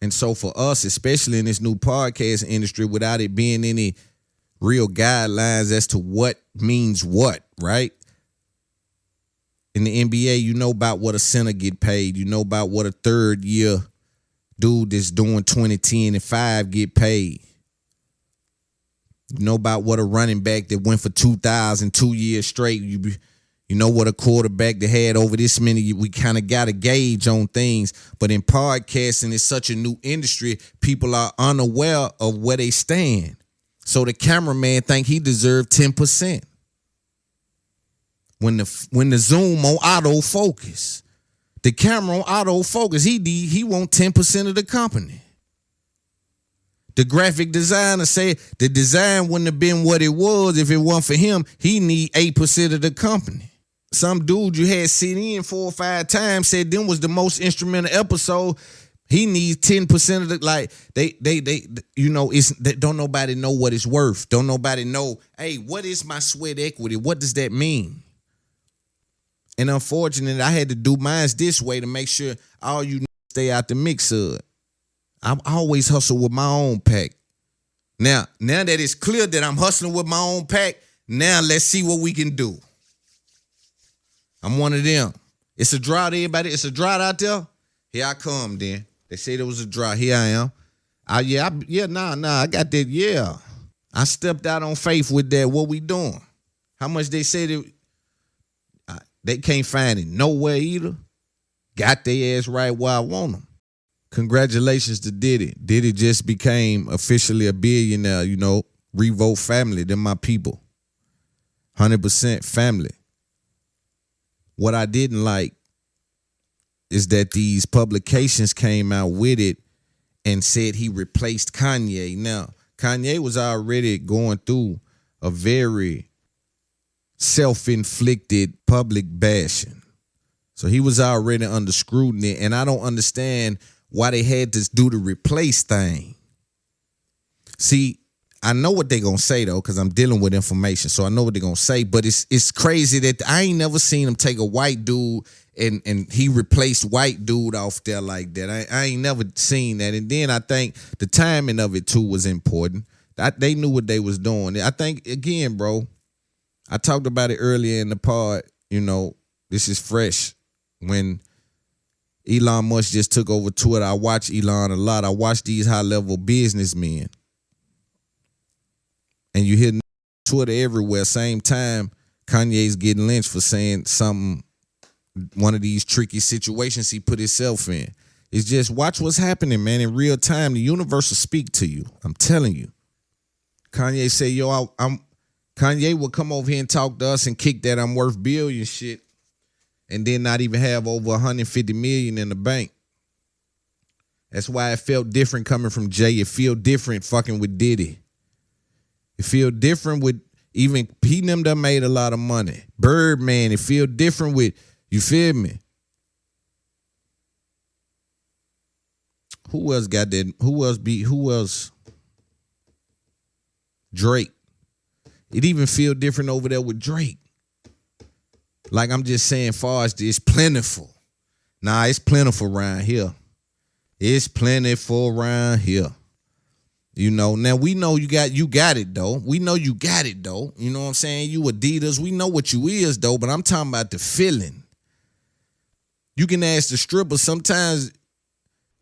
Speaker 1: And so for us, especially in this new podcast industry, without it being any real guidelines as to what means what, right? In the NBA, you know about what a center get paid. You know about what a third year dude that's doing 2010 and 5 get paid. You know about what a running back that went for 2,000 2 years straight. You know what a quarterback that had over this many. We kind of got a gauge on things. But in podcasting, it's such a new industry, people are unaware of where they stand. So the cameraman think he deserved 10%. When the zoom on autofocus, the camera on autofocus, he want 10% of the company. The graphic designer say the design wouldn't have been what it was if it wasn't for him. He need 8% of the company. Some dude you had sit in 4 or 5 times said them was the most instrumental episode. He needs 10% of the, like, don't nobody know what it's worth. Don't nobody know, hey, what is my sweat equity? What does that mean? And unfortunately, I had to do mine this way to make sure all you stay out the mix of it. I always hustle with my own pack. Now that it's clear that I'm hustling with my own pack, now let's see what we can do. I'm one of them. It's a drought, everybody. It's a drought out there. Here I come, then. They say there was a drought. Here I am. I got that, yeah. I stepped out on faith with that. What we doing? How much they said it? They can't find it nowhere either. Got their ass right where I want them. Congratulations to Diddy. Diddy just became officially a billionaire, you know. Revolt family, they're my people. 100% family. What I didn't like is that these publications came out with it and said he replaced Kanye. Now, Kanye was already going through a very self-inflicted public bashing. So he was already under scrutiny, and I don't understand why they had to do the replace thing. See, I know what they're going to say, though, because I'm dealing with information, so I know what they're going to say, but it's crazy that I ain't never seen him take a white dude and he replaced white dude off there like that. I ain't never seen that. And then I think the timing of it, too, was important. They knew what they was doing. I think, again, bro, I talked about it earlier in the pod, you know, this is fresh. When Elon Musk just took over Twitter, I watch Elon a lot. I watch these high-level businessmen. And you hear Twitter everywhere. Same time, Kanye's getting lynched for saying something, one of these tricky situations he put himself in. It's just watch what's happening, man, in real time. The universe will speak to you. I'm telling you. Kanye say, yo, Kanye will come over here and talk to us and kick that I'm worth billion shit and then not even have over 150 million in the bank. That's why it felt different coming from Jay. It feel different fucking with Diddy. It feel different with even P and them that made a lot of money. Birdman, it feel different with, you feel me? Who else got that? Who else? Drake. It even feel different over there with Drake. Like I'm just saying, far as it's plentiful. Nah, it's plentiful around here. It's plentiful around here. You know, now we know you got it though. We know you got it though. You know what I'm saying? You Adidas, we know what you is though, but I'm talking about the feeling. You can ask the stripper sometimes,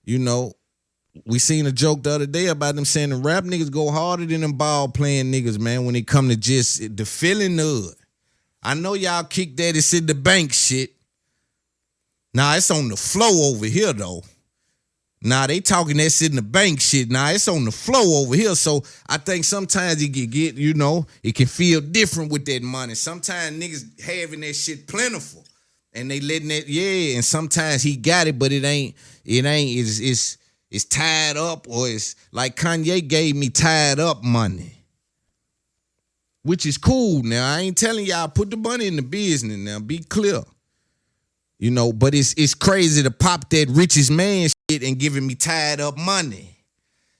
Speaker 1: you know, we seen a joke the other day about them saying the rap niggas go harder than them ball playing niggas, man, when it come to just the feeling of it. I know y'all kick that it's in the bank shit. Nah, it's on the flow over here though. Nah, they talking that shit in the bank shit. Nah, it's on the flow over here. So I think sometimes it can get, you know, it can feel different with that money. Sometimes niggas having that shit plentiful. And they letting that, yeah, and sometimes he got it, but it's tied up, or it's like Kanye gave me tied up money. Which is cool now. I ain't telling y'all put the money in the business now. Be clear. You know, but it's crazy to pop that richest man shit and giving me tied up money.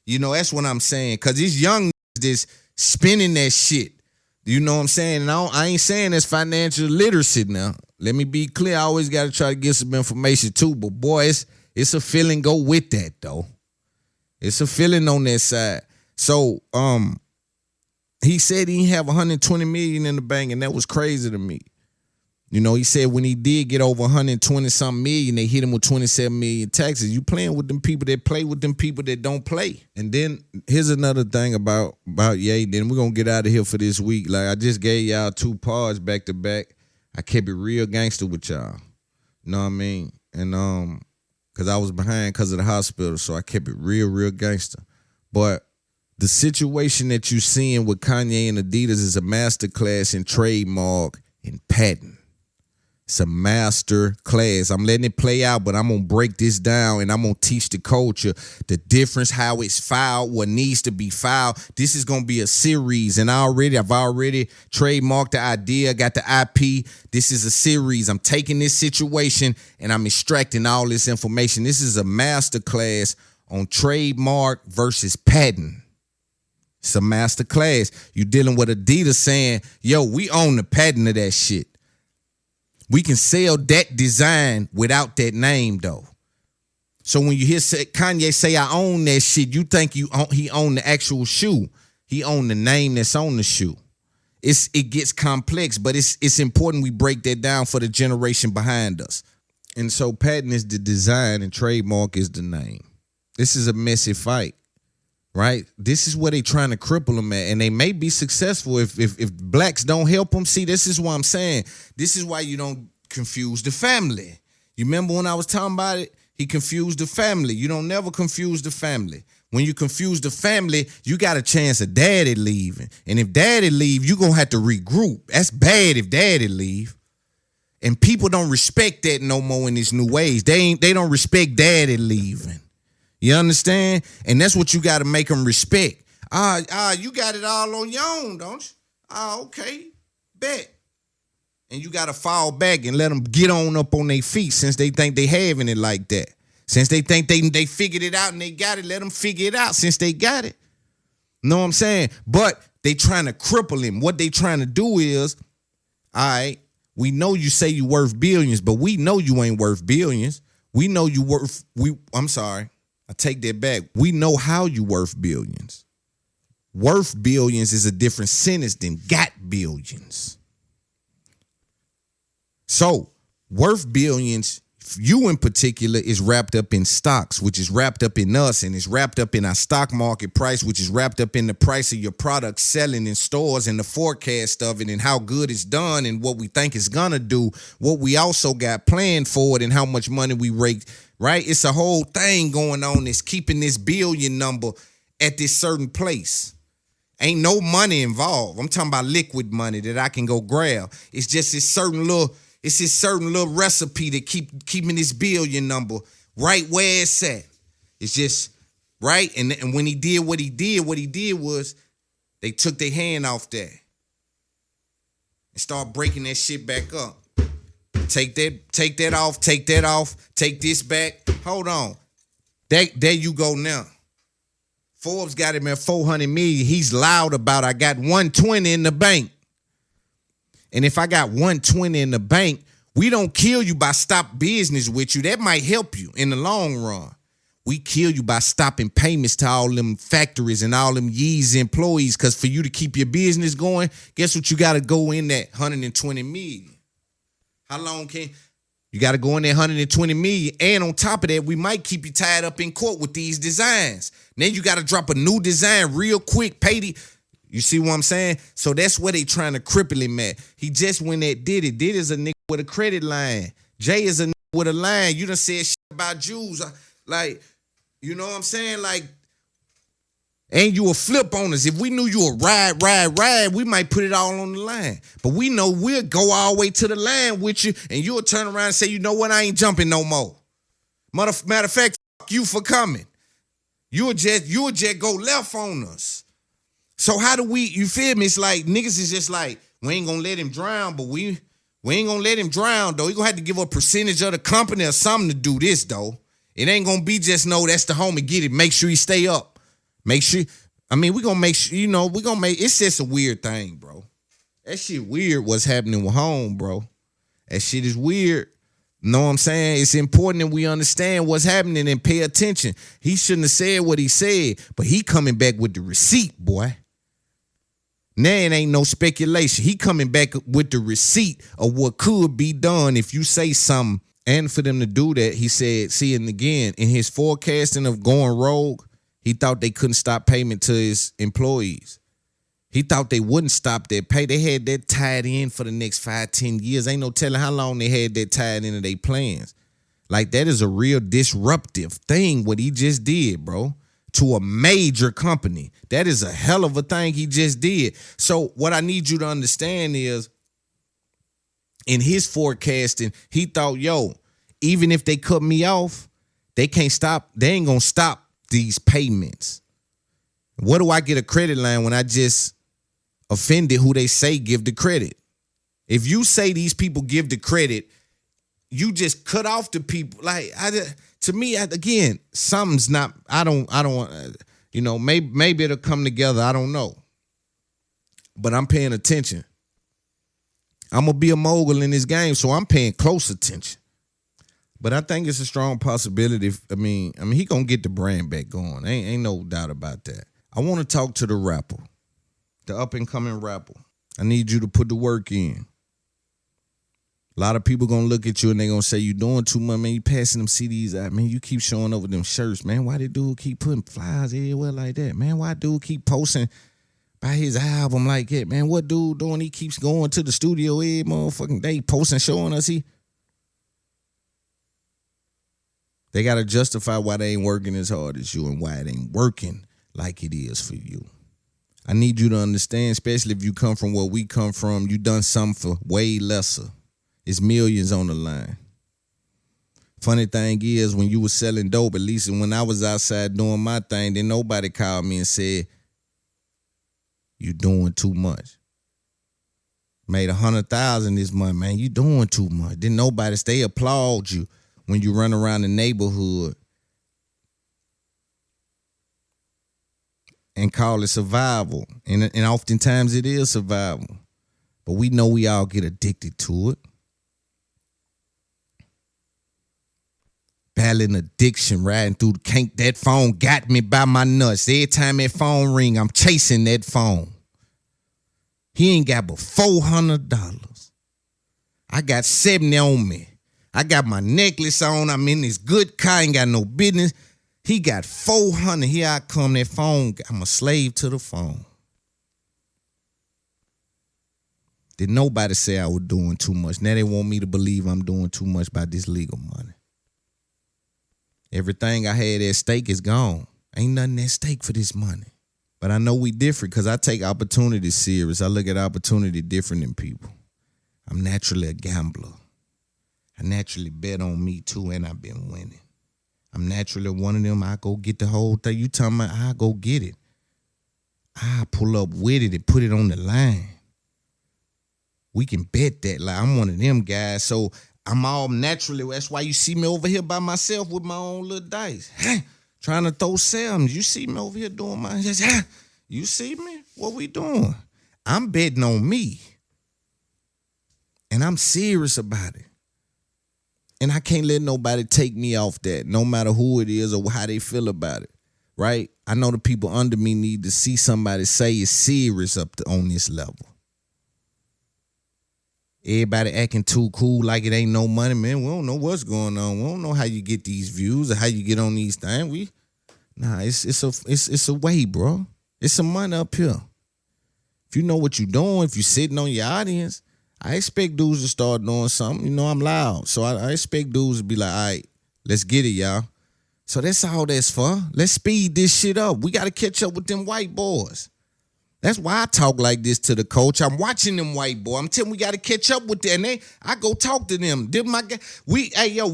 Speaker 1: You know, that's what I'm saying. Cause these young niggas just spending that shit. You know what I'm saying? And I ain't saying that's financial literacy now. Let me be clear. I always got to try to get some information too. But boy, it's a feeling go with that though. It's a feeling on that side. So he said he didn't have 120 million in the bank, and that was crazy to me. You know, he said when he did get over 120-something million, they hit him with 27 million taxes. You playing with them people that play with them people that don't play. And then here's another thing about Ye. Then we're going to get out of here for this week. Like, I just gave y'all 2 pods back to back. I kept it real gangster with y'all. You know what I mean? And because I was behind because of the hospital, so I kept it real gangster. But the situation that you're seeing with Kanye and Adidas is a masterclass in trademark and patent. It's a master class. I'm letting it play out, but I'm going to break this down and I'm going to teach the culture the difference, how it's filed, what needs to be filed. This is going to be a series, and I've already trademarked the idea, got the IP. This is a series. I'm taking this situation and I'm extracting all this information. This is a master class on trademark versus patent. It's a master class. You're dealing with Adidas saying, yo, we own the patent of that shit. We can sell that design without that name, though. So when you hear Kanye say, I own that shit, you think he own the actual shoe. He own the name that's on the shoe. It gets complex, but it's important we break that down for the generation behind us. And so patent is the design and trademark is the name. This is a messy fight. right? This is where they trying to cripple them at, and they may be successful if blacks don't help them. See, this is what I'm saying. This is why you don't confuse the family. You remember when I was talking about it? He confused the family. You don't never confuse the family. When you confuse the family, you got a chance of daddy leaving. And if daddy leave, you're going to have to regroup. That's bad if daddy leave. And people don't respect that no more in these new ways. They don't respect daddy leaving. You understand? And that's what you got to make them respect. You got it all on your own, don't you? Okay, bet. And you got to fall back and let them get on up on their feet since they think they having it like that. Since they think they figured it out and they got it, let them figure it out since they got it. Know what I'm saying? But they trying to cripple him. What they trying to do is, all right, we know you say you worth billions, but we know you ain't worth billions. We know you worth, I'm sorry, I take that back. We know how you worth billions. Worth billions is a different sentence than got billions. So, worth billions, you in particular, is wrapped up in stocks, which is wrapped up in us, and it's wrapped up in our stock market price, which is wrapped up in the price of your product selling in stores and the forecast of it and how good it's done and what we think it's gonna do, what we also got planned for it and how much money we rake, right? It's a whole thing going on that's keeping this billion number at this certain place. Ain't no money involved. I'm talking about liquid money that I can go grab. It's just this certain little recipe that keeping this billion number right where it's at. It's just right. And when he did what he did was they took their hand off that and start breaking that shit back up. Take that off, take this back. Hold on. There you go now. Forbes got him at 400 million. He's loud about I got 120 in the bank. And if I got 120 in the bank, we don't kill you by stop business with you. That might help you in the long run. We kill you by stopping payments to all them factories and all them Yeezy employees, because for you to keep your business going, guess what? You got to go in that 120 million. How long can you got to go in there 120 million? And on top of that, we might keep you tied up in court with these designs. Then you got to drop a new design real quick, pay the. You see what I'm saying? So that's where they trying to cripple him at. He just went that did it. Did is a nigga with a credit line. Jay is a nigga with a line. You done said shit about Jews. Like, you know what I'm saying? Like, and you a flip on us. If we knew you would ride, we might put it all on the line. But we know we'll go all the way to the line with you, and you'll turn around and say, you know what, I ain't jumping no more. Matter of fact, fuck you for coming. You'll just go left on us. So how do we, you feel me? It's like niggas is just like, we ain't gonna let him drown, but we ain't gonna let him drown, though. He gonna have to give a percentage of the company or something to do this, though. It ain't gonna be just, no, that's the homie, get it. Make sure he stay up. Make sure, we gonna make sure, it's just a weird thing, bro. That shit weird what's happening with home, bro. That shit is weird. Know what I'm saying? It's important that we understand what's happening and pay attention. He shouldn't have said what he said, but he coming back with the receipt, boy. Now it ain't no speculation. He coming back with the receipt of what could be done if you say something. And for them to do that, he said, see, and again, in his forecasting of going rogue, he thought they couldn't stop payment to his employees. He thought they wouldn't stop that pay. They had that tied in for the next 5-10 years. Ain't no telling how long they had that tied into their plans. Like, that is a real disruptive thing, what he just did, bro, to a major company. That is a hell of a thing he just did. So what I need you to understand is, in his forecasting, he thought, yo, even if they cut me off, they ain't gonna stop these payments. What do I get a credit line when I just offended who they say give the credit? If you say these people give the credit, you just cut off the people. Like, to me, again, something's not, I don't want, maybe it'll come together. I don't know. But I'm paying attention. I'm going to be a mogul in this game, so I'm paying close attention. But I think it's a strong possibility. He going to get the brand back going. Ain't no doubt about that. I want to talk to the rapper, the up-and-coming rapper. I need you to put the work in. A lot of people gonna look at you and they gonna say you doing too much, man. You passing them CDs out, man. You keep showing up with them shirts, man. Why did dude keep putting flyers everywhere like that, man? Why dude keep posting by his album like that, man? What dude doing? He keeps going to the studio every motherfucking day, posting, showing us They gotta justify why they ain't working as hard as you and why it ain't working like it is for you. I need you to understand, especially if you come from where we come from, you done something for way lesser. It's millions on the line. Funny thing is, when you was selling dope, at least when I was outside doing my thing, then nobody called me and said, you doing too much. Made 100,000 this month, man. You doing too much. Then nobody, they applaud you when you run around the neighborhood and call it survival. And oftentimes it is survival. But we know we all get addicted to it. Battling addiction, riding through the Cant. That phone got me by my nuts. Every time that phone ring, I'm chasing that phone. He ain't got but $400. I got 70 on me. I got my necklace on. I'm in this good car. Ain't got no business. He got 400. Here I come, that phone. I'm a slave to the phone. Did nobody say I was doing too much? Now they want me to believe I'm doing too much by this legal money. Everything I had at stake is gone. Ain't nothing at stake for this money. But I know we different because I take opportunity serious. I look at opportunity different than people. I'm naturally a gambler. I naturally bet on me too, and I've been winning. I'm naturally one of them, I go get the whole thing. You talking about I go get it. I pull up with it and put it on the line. We can bet that. Like I'm one of them guys. So I'm all naturally, that's why you see me over here by myself with my own little dice. Trying to throw Sam's. You see me over here doing my, you see me? What we doing? I'm betting on me. And I'm serious about it. And I can't let nobody take me off that, no matter who it is or how they feel about it, right? I know the people under me need to see somebody say it's serious on this level. Everybody acting too cool like it ain't no money, man. We don't know what's going on. We don't know how you get these views or how you get on these things. It's a way, bro. It's some money up here. If you know what you're doing, if you're sitting on your audience, I expect dudes to start doing something. You know, I'm loud. So I expect dudes to be like, all right, let's get it, y'all. So that's all that's for. Let's speed this shit up. We got to catch up with them white boys. That's why I talk like this to the coach. I'm watching them white boys. I'm telling we got to catch up with them. I go talk to them. We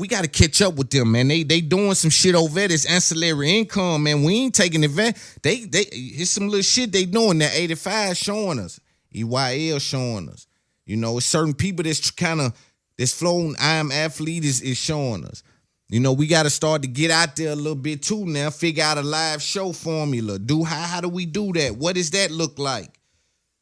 Speaker 1: got to catch up with them, man. They doing some shit over there. This ancillary income, man. We ain't taking advantage. It's some little shit they doing. That 85 showing us. EYL showing us. You know, it's certain people that's flown. I am athlete is showing us. You know, we got to start to get out there a little bit too now. Figure out a live show formula. How do we do that? What does that look like?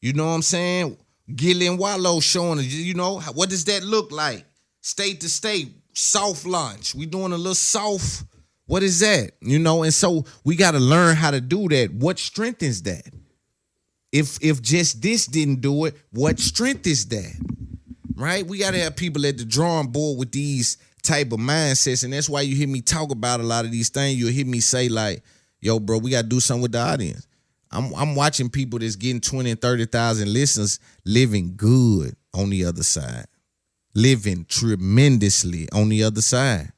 Speaker 1: You know what I'm saying? Gillian Wallow showing us. You know, what does that look like? State to state, soft launch. We doing a little soft. What is that? You know, and so we got to learn how to do that. What strengthens that? If just this didn't do it, what strength is that? Right? We got to have people at the drawing board with these type of mindsets, and that's why you hear me talk about a lot of these things. You'll hear me say like, yo, bro, we got to do something with the audience. I'm watching people that's getting 20 and 30,000 listeners living good on the other side. Living tremendously on the other side.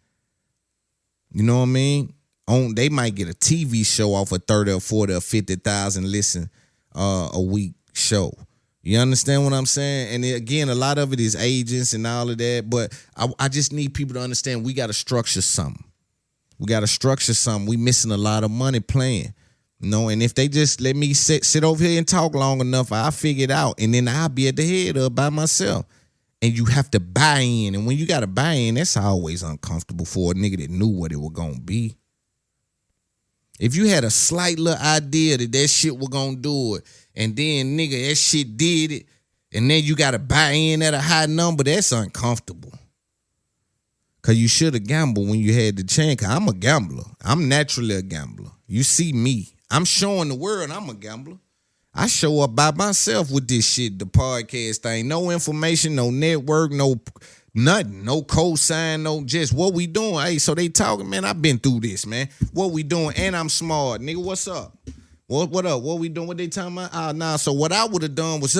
Speaker 1: You know what I mean? They might get a TV show off of 30 or 40 or 50,000 listen a week show. You understand what I'm saying? And again, a lot of it is agents and all of that, but I just need people to understand we got to structure something. We got to structure something. We missing a lot of money playing. You know, and if they just let me sit over here and talk long enough, I'll figure it out. And then I'll be at the head of by myself. And you have to buy in. And when you got to buy in, that's always uncomfortable for a nigga that knew what it was going to be. If you had a slight little idea that shit was going to do it, and then, nigga, that shit did it, and then you got to buy in at a high number, that's uncomfortable. Because you should have gambled when you had the chance. Because I'm a gambler. I'm naturally a gambler. You see me. I'm showing the world I'm a gambler. I show up by myself with this shit, the podcast thing. No information, no network, no Nothing. No cosign, no just what we doing. Hey, so they talking, man, I've been through this, man. What we doing? And I'm smart. Nigga, what's up? What up? What we doing? What they talking about? Nah. So what I would have done was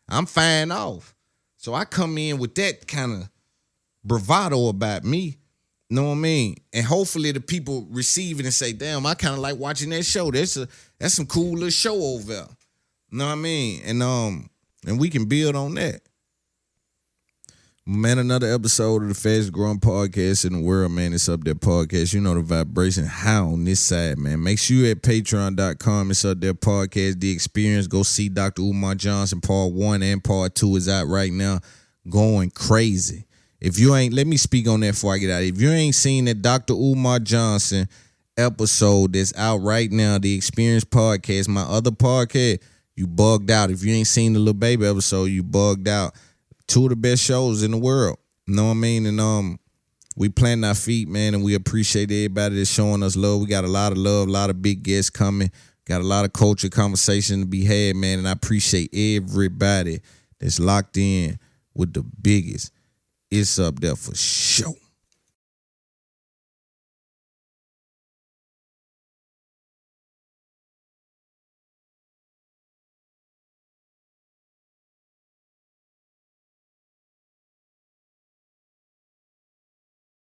Speaker 1: I'm fine off. So I come in with that kind of bravado about me. Know what I mean? And hopefully the people receive it and say, damn, I kind of like watching that show. That's some cool little show over there. Know what I mean? And we can build on that. Man, another episode of the fastest growing podcast in the world, man. It's Up There Podcast. You know the vibration high on this side, man. Make sure you're at patreon.com. It's Up There Podcast, The Experience. Go see Dr. Umar Johnson. Part 1 and Part 2 is out right now. Going crazy. If you ain't, let me speak on that before I get out. If you ain't seen that Dr. Umar Johnson episode that's out right now, The Experience Podcast, my other podcast, you bugged out. If you ain't seen the Lil Baby episode, you bugged out. 2 of the best shows in the world. You know what I mean? And we planting our feet, man, and we appreciate everybody that's showing us love. We got a lot of love, a lot of big guests coming. Got a lot of culture conversation to be had, man, and I appreciate everybody that's locked in with the biggest. It's Up There for sure.